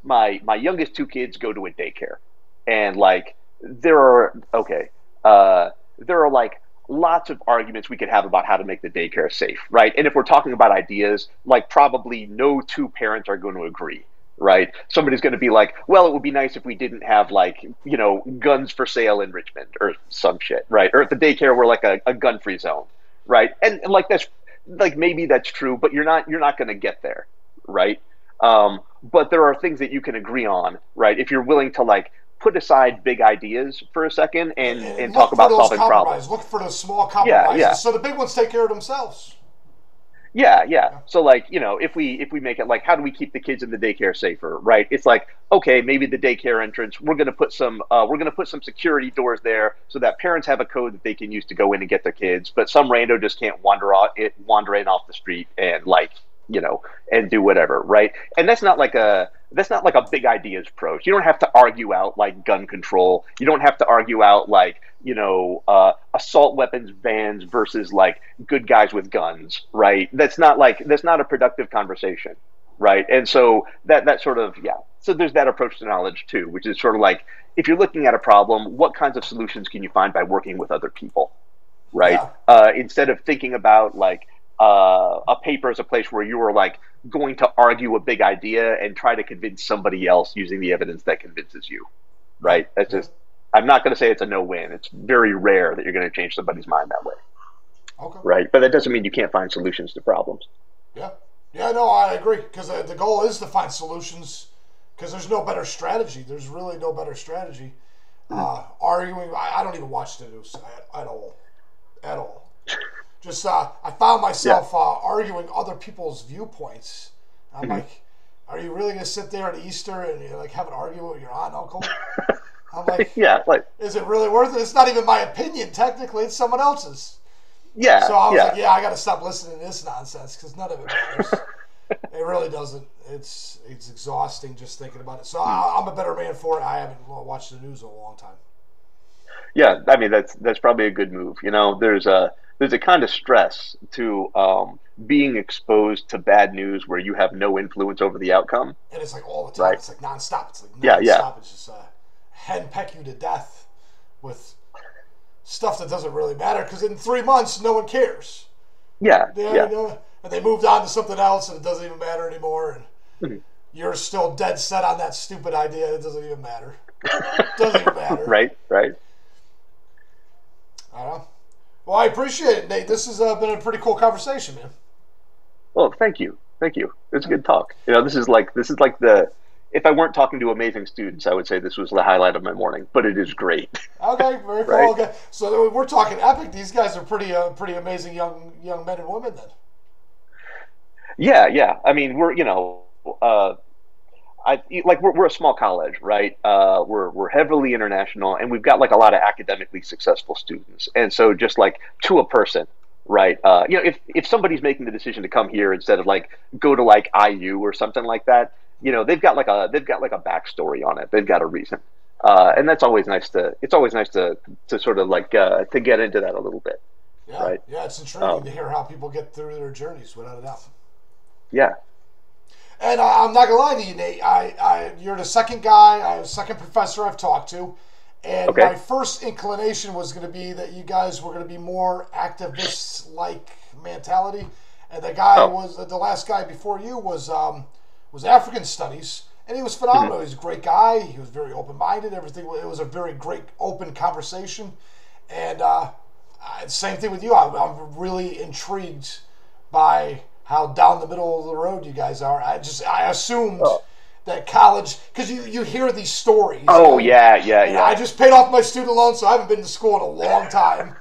my youngest two kids go to a daycare, and like there are okay there are like lots of arguments we could have about how to make the daycare safe, right? And if we're talking about ideas, like probably no two parents are going to agree, right? Somebody's going to be like, well, it would be nice if we didn't have like, you know, guns for sale in Richmond or some shit, right? Or at the daycare we're like a gun free zone, right? And like that's like maybe that's true, but you're not going to get there, right? But there are things that you can agree on, right? If you're willing to like put aside big ideas for a second and look talk for about those solving compromises. problems. Look for those small Yeah, compromises, yeah. so the big ones take care of themselves. Yeah. So like, you know, if we make it like, how do we keep the kids in the daycare safer, right? It's like, okay, maybe the daycare entrance, we're gonna put some security doors there so that parents have a code that they can use to go in and get their kids, but some rando just can't wander in off the street and like, you know, and do whatever, right? And that's not like a big ideas approach. You don't have to argue out like gun control. You don't have to argue out like, you know, assault weapons bans versus like good guys with guns, right? That's not a productive conversation, right? And so that sort of yeah. So there's that approach to knowledge too, which is sort of like if you're looking at a problem, what kinds of solutions can you find by working with other people, right? Yeah. Instead of thinking about like a paper as a place where you were like going to argue a big idea and try to convince somebody else using the evidence that convinces you, right? That's just I'm not going to say it's a no-win. It's very rare that you're going to change somebody's mind that way, Okay. right? But that doesn't mean you can't find solutions to problems. Yeah. Yeah, no, I agree. Because the goal is to find solutions. Because there's no better strategy. There's really no better strategy. Arguing, I don't even watch the news at all. At all. Just, I found myself arguing other people's viewpoints. I'm like, are you really going to sit there at Easter and you like have an argument with your aunt and uncle? I'm like, Yeah, like is it really worth it? It's not even my opinion, technically. It's someone else's. yeah, So I was yeah. like, I got to stop listening to this nonsense because none of it matters. It really doesn't. It's exhausting just thinking about it. So I'm a better man for it. I haven't watched the news in a long time. Yeah, I mean that's probably a good move. You know, there's a kind of stress to being exposed to bad news where you have no influence over the outcome. And it's like all the time. Right. It's like nonstop. It's like Yeah, yeah. nonstop. It's just henpeck you to death with stuff that doesn't really matter because in 3 months no one cares. Yeah, You know, and they moved on to something else and it doesn't even matter anymore. And you're still dead set on that stupid idea. It doesn't even matter. It doesn't even matter. right. I don't know. Well, I appreciate it, Nate. This has been a pretty cool conversation, man. Well, thank you. It's a good talk. You know, this is like the if I weren't talking to amazing students, I would say this was the highlight of my morning. But it is great. Okay, very cool. Right. Okay, so we're talking epic. These guys are pretty amazing young men and women then. Yeah. I mean, we're you know, we're a small college, right? We're heavily international, and we've got like a lot of academically successful students, and so just like to a person, right? You know, if somebody's making the decision to come here instead of like go to like IU or something like that, you know, they've got like a backstory on it. They've got a reason, and that's always nice to. It's always nice to sort of like to get into that a little bit, Yeah, right? yeah, it's intriguing to hear how people get through their journeys, without a doubt. Yeah. And I'm not gonna lie to you, Nate. You're the second guy, second professor I've talked to, and Okay. my first inclination was going to be that you guys were going to be more activist-like mentality, and the guy was the last guy before you was African studies, and he was phenomenal. He was a great guy. He was very open-minded. Everything. It was a very great open conversation, and same thing with you. I'm really intrigued by how down the middle of the road you guys are. I assumed that college, because you hear these stories. Oh, and, yeah. I just paid off my student loan, so I haven't been to school in a long time.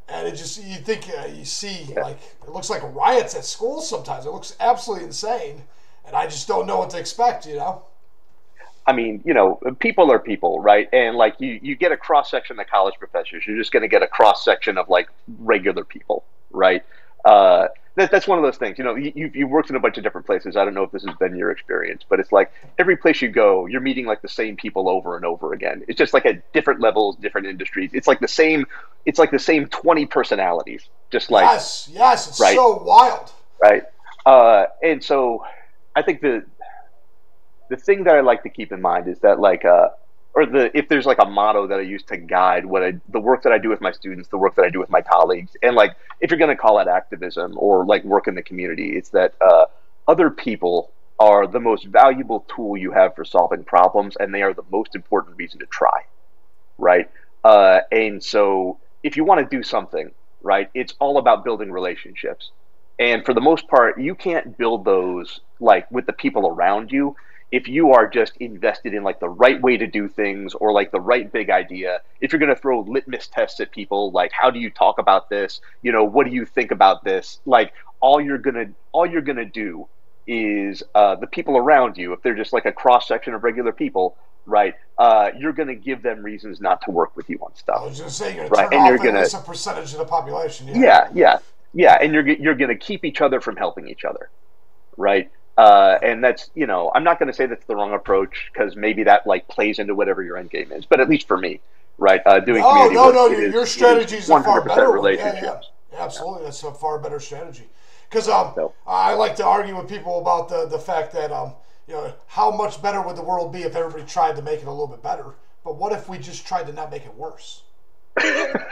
And it just, you think, you see, like, it looks like riots at school sometimes. It looks absolutely insane. And I just don't know what to expect, you know? I mean, you know, people are people, right? And like you get a cross section of college professors, you're just going to get a cross section of like regular people, right? That's one of those things. You know, you've worked in a bunch of different places. I don't know if this has been your experience, but it's like every place you go, you're meeting like the same people over and over again. It's just like at different levels, different industries. It's like the same. It's like the same 20 personalities, just like yes, it's right, so wild, right. And so I think the thing that I like to keep in mind is that like if there's like a motto that I use to guide the work that I do with my students, the work that I do with my colleagues, and like if you're going to call it activism or like work in the community, it's that other people are the most valuable tool you have for solving problems, and they are the most important reason to try, right? And so if you want to do something, right, it's all about building relationships. And for the most part, you can't build those like with the people around you if you are just invested in like the right way to do things or like the right big idea. If you're going to throw litmus tests at people, like how do you talk about this? You know, what do you think about this? Like all you're gonna do is the people around you, if they're just like a cross section of regular people, right? You're going to give them reasons not to work with you on I stuff, was going to say you're going to right? turn And you're off at gonna least a percentage of the population. yeah, and you're gonna keep each other from helping each other, right? And that's, you know, I'm not going to say that's the wrong approach because maybe that like plays into whatever your end game is, but at least for me, right? Doing community work, No. Your strategy is a far 100% better one. relationships. Yeah, absolutely. That's a far better strategy. Because So, I like to argue with people about the fact that you know, how much better would the world be if everybody tried to make it a little bit better? But what if we just tried to not make it worse?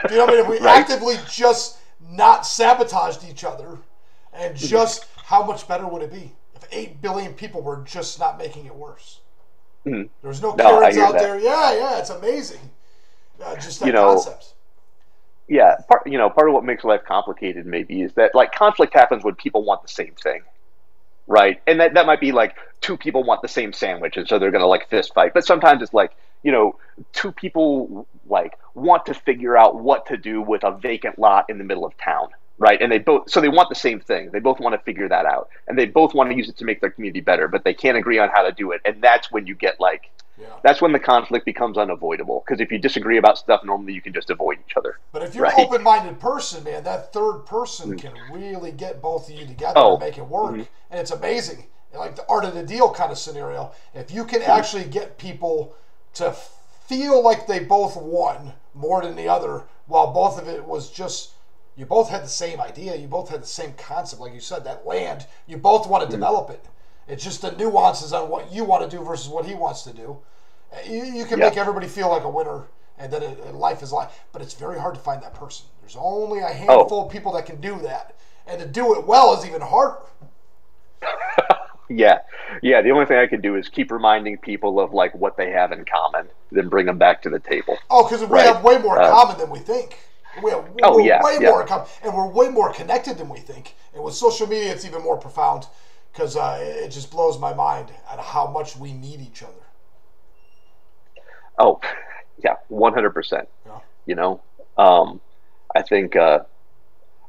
Do you know what I mean? If we right? actively just not sabotaged each other, and just how much better would it be if 8 billion people were just not making it worse? Mhm. There's no No, I Karens hear out that. there. Yeah, it's amazing. Just that You know, concept. yeah, part of what makes life complicated maybe is that like conflict happens when people want the same thing, right? And that might be like two people want the same sandwich, and so they're gonna like fist fight. But sometimes it's like, you know, two people like want to figure out what to do with a vacant lot in the middle of town, right? And they want the same thing. They both want to figure that out, and they both want to use it to make their community better, but they can't agree on how to do it. And that's when you get like, Yeah. that's when the conflict becomes unavoidable. Because if you disagree about stuff, normally you can just avoid each other, But if you're an right? open-minded person, man, that third person can really get both of you together and Oh, make it work. mhm. And it's amazing. Like the art of the deal kind of scenario. If you can actually get people to feel like they both won more than the other, while both of it was just, you both had the same idea, you both had the same concept, like you said, that land, you both want to develop it. It's just the nuances on what you want to do versus what he wants to do. You can Yeah. make everybody feel like a winner, and then life is life. But it's very hard to find that person. There's only a Oh, handful of people that can do that, and to do it well is even harder. yeah, yeah. The only thing I can do is keep reminding people of like what they have in common, then bring them back to the table, Oh, because we right? have way more in Uh, common than we think. oh We're yeah, way yeah. more in common, and we're way more connected than we think. And with social media, it's even more profound because it just blows my mind at how much we need each other. Oh, yeah, 100%. Yeah. You know, I think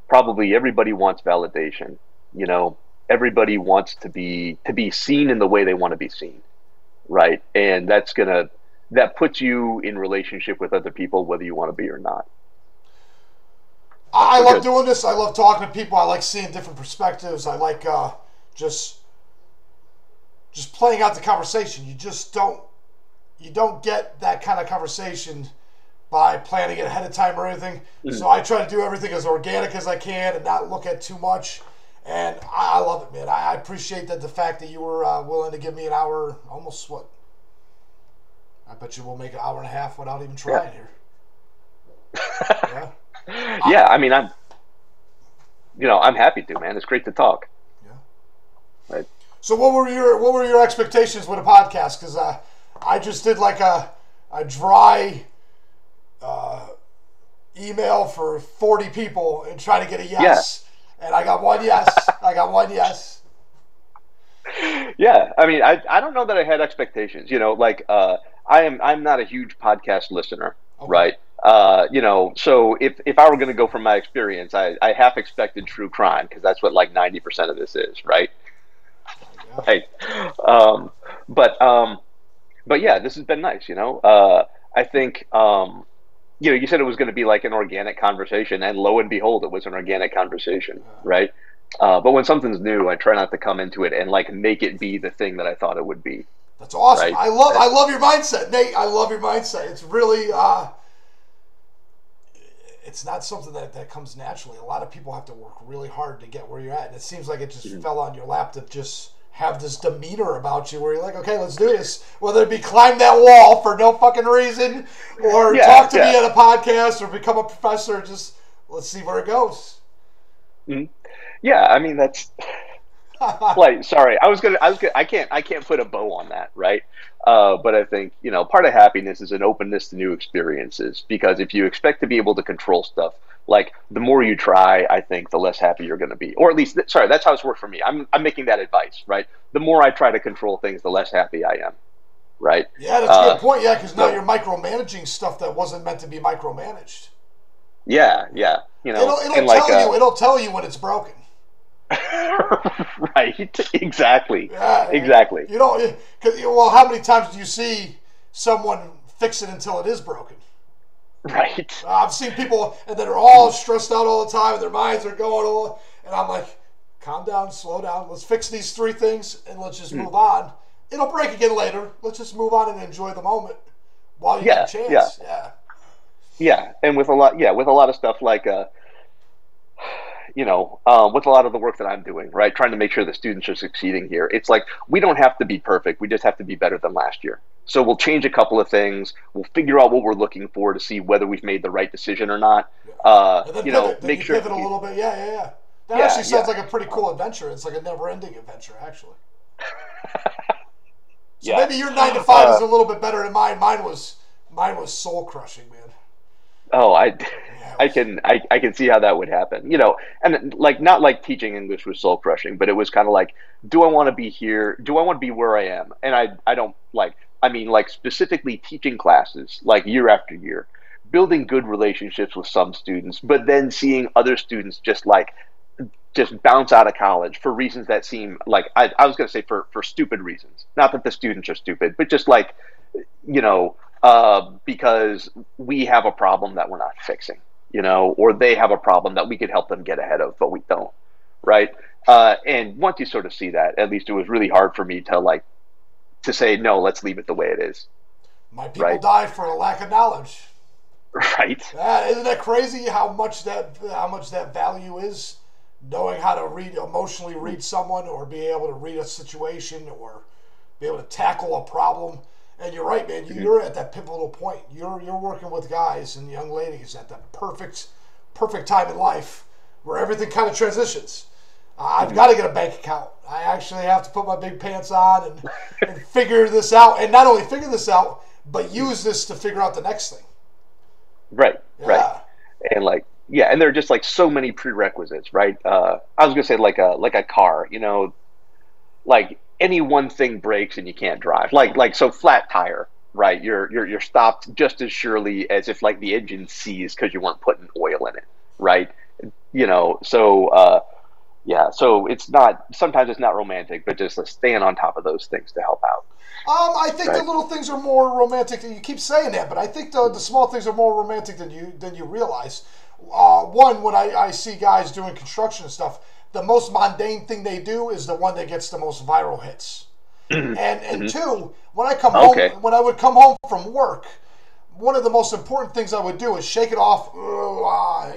probably everybody wants validation. You know, everybody wants to be seen in the way they want to be seen, right? And that puts you in relationship with other people, whether you want to be or not. I We're love good. doing this. I love talking to people. I like seeing different perspectives. I like just just playing out the conversation. You don't get that kind of conversation by planning it ahead of time or anything. Mhm. So I try to do everything as organic as I can and not look at too much. And I love it, man. I appreciate that the fact that you were willing to give me an hour, almost what? I bet you we'll make an hour and a half without even Yeah, trying here. Yeah. yeah. I mean, I'm happy to, man. It's great to talk. Yeah. Right? So what were your expectations with a podcast? Because I just did like a dry email for 40 people and try to get a Yeah, yes, and I got one yes. I got one yes. yeah. I mean, I don't know that I had expectations. You know, like I'm not a huge podcast listener, Okay. right? So if I were going to go from my experience, I half expected true crime because that's what like 90% of this is, right? Yeah. Right. Um, but But yeah, this has been nice. I think you said it was going to be like an organic conversation, and lo and behold, it was an organic conversation, right? But when something's new, I try not to come into it and like make it be the thing that I thought it would be, That's awesome. right? I love your mindset, Nate. I love your mindset. It's really it's not something that comes naturally. A lot of people have to work really hard to get where you're at, and it seems like it just fell on your lap to just have this demeanor about you where you're like, okay, let's do this. Whether it be climb that wall for no fucking reason, or talk to me on a podcast, or become a professor, just let's see where it goes. Mhm. Yeah, I mean that's like, sorry, I can't put a bow on that, right? But I think, part of happiness is an openness to new experiences. Because if you expect to be able to control stuff, like the more you try, I think the less happy you're going to be. Or at least, sorry, that's how it's worked for me. I'm making that advice, right? The more I try to control things, the less happy I am, right? Yeah, that's a good point. Yeah, because now So you're micromanaging stuff that wasn't meant to be micromanaged. yeah, yeah, It'll and like tell you. It'll tell you when it's broken. right, exactly, Yeah, exactly, you know, well, how many times do you see someone fix it until it is broken? right. I've seen people, and they're all stressed out all the time, and their minds are going all, and I'm like, calm down, slow down, let's fix these three things, and let's just move on. It'll break again later. Let's just move on and enjoy the moment while you Yeah, get a yeah, chance. Yeah. yeah, and with a lot of stuff like with a lot of the work that I'm doing, right, trying to make sure the students are succeeding here. It's like we don't have to be perfect. We just have to be better than last year. So we'll change a couple of things. We'll figure out what we're looking for to see whether we've made the right decision or not. And then pivot. Then Make you sure. pivot a little bit. Yeah, yeah, yeah. That Yeah, actually sounds yeah, like a pretty cool adventure. It's like a never-ending adventure, actually. So yeah. maybe your 9 to 5 is a little bit better than mine. Mine was soul crushing, man. Oh, Yeah, I can see how that would happen. And like not like teaching English was soul crushing, but it was kind of like, do I want to be here? Do I want to be where I am? And I don't like. I mean, like specifically teaching classes like year after year, building good relationships with some students, but then seeing other students just bounce out of college for reasons that seem like I was going to say for stupid reasons. Not that the students are stupid, but just like because we have a problem that we're not fixing, or they have a problem that we could help them get ahead of, but we don't, right? And once you sort of see that, at least it was really hard for me to say no. Let's leave it the way it is, my people right? die for a lack of knowledge. Right. Isn't that crazy? How much that value is, knowing how to emotionally read someone, or be able to read a situation, or be able to tackle a problem. And you're right, man. You're at that pivotal point. You're working with guys and young ladies at the perfect time in life where everything kind of transitions. I've got to get a bank account. I actually have to put my big pants on and figure this out. And not only figure this out, but use this to figure out the next thing. Right. Yeah. Right. And like, yeah, and there are just like so many prerequisites, right? I was gonna say like a car, like any one thing breaks and you can't drive. Like so flat tire, right? You're stopped just as surely as if like the engine seized because you weren't putting oil in it, right? Yeah, so sometimes it's not romantic, but just staying on top of those things to help out. I think the Right. little things are more romantic. You keep saying that, but I think the small things are more romantic than you realize. One, when I see guys doing construction and stuff, the most mundane thing they do is the one that gets the most viral hits. And two, when Okay. when I would come home from work, one of the most important things I would do is shake it off.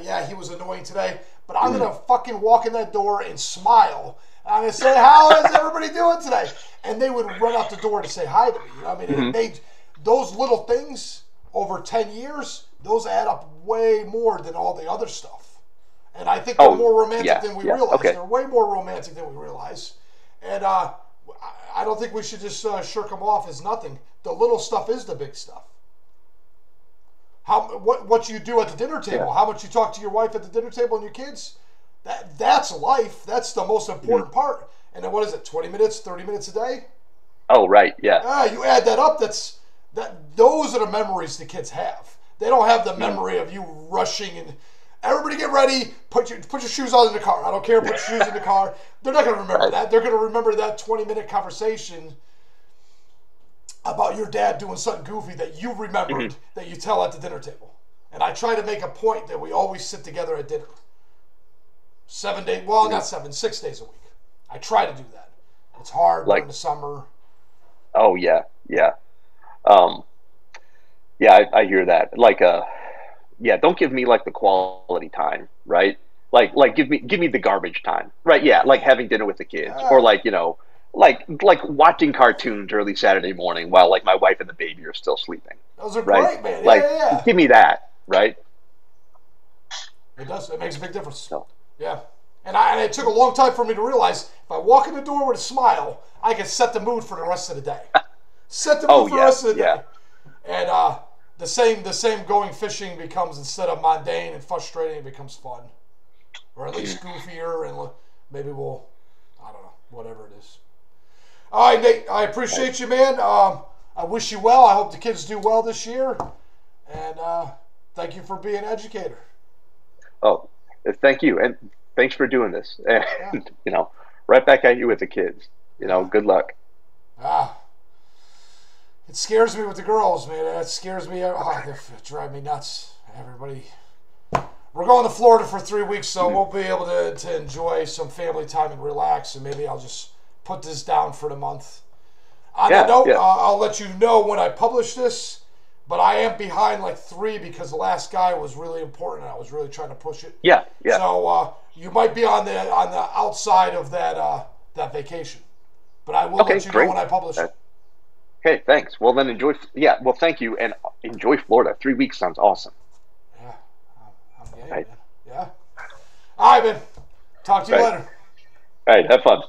Yeah, he was annoying today, but I'm gonna fucking walk in that door and smile. I'm gonna say, "How is everybody doing today?" And they would run out the door to say hi to me. I mean, it made those little things over 10 years. Those add up way more than all the other stuff. And I think they're Oh, more romantic yeah, than we yeah, realize. okay. They're way more romantic than we realize. And I don't think we should just shirk them off as nothing. The little stuff is the big stuff. What you do at the dinner table, Yeah. how much you talk to your wife at the dinner table and your kids, that's life. That's the most important part. And then what is it? 20 minutes, 30 minutes a day? Oh, right. Yeah. You add that up. Those are the memories the kids have. They don't have the memory of you rushing and everybody get ready. Put your shoes on in the car. I don't care. Put your shoes in the car. They're not going to remember Right. that. They're going to remember that 20-minute conversation about your dad doing something goofy that you remembered that you tell at the dinner table. And I try to make a point that we always sit together at dinner. 7 days, well, not 7, 6 days a week. I try to do that. It's hard Like, during the summer. oh yeah, yeah, um, yeah. I hear that. Like, yeah. Don't give me like the quality time, right? Like give me the garbage time, right? Yeah, like having dinner with the kids, or Ah, like like watching cartoons early Saturday morning while like my wife and the baby are still sleeping, those are right? great, man. Yeah, Like, yeah, yeah. give me that, right? It does. It makes a big difference. So, Yeah. And it took a long time for me to realize if I walk in the door with a smile, I can set the mood for the rest of the day. Set the oh mood for the yeah, rest of the yeah. day. And the same going fishing becomes, instead of mundane and frustrating, it becomes fun. Or at least goofier, and maybe I don't know, whatever it is. All right, Nate, I appreciate you, man. I wish you well. I hope the kids do well this year. And thank you for being an educator. Oh, thank you, and thanks for doing this. Yeah. And right back at you with the kids. Yeah. Good luck. Ah, it scares me with the girls, man. It scares me. Oh, they drive me nuts. Everybody. We're going to Florida for 3 weeks, so we'll be able to enjoy some family time and relax. And maybe I'll just put this down for the month. On that Yeah, note, yeah, I'll let you know when I publish this. But I am behind like 3 because the last guy was really important, and I was really trying to push it. yeah, yeah. So you might be on the outside of that vacation. But I will Okay, let you know great. when I publish it. Okay, thanks. Well, then enjoy. Yeah, well, thank you, and enjoy Florida. 3 weeks sounds awesome. Yeah, I'm game, Right. man. Yeah. All right, man. Talk to you Right. later. All right, have fun.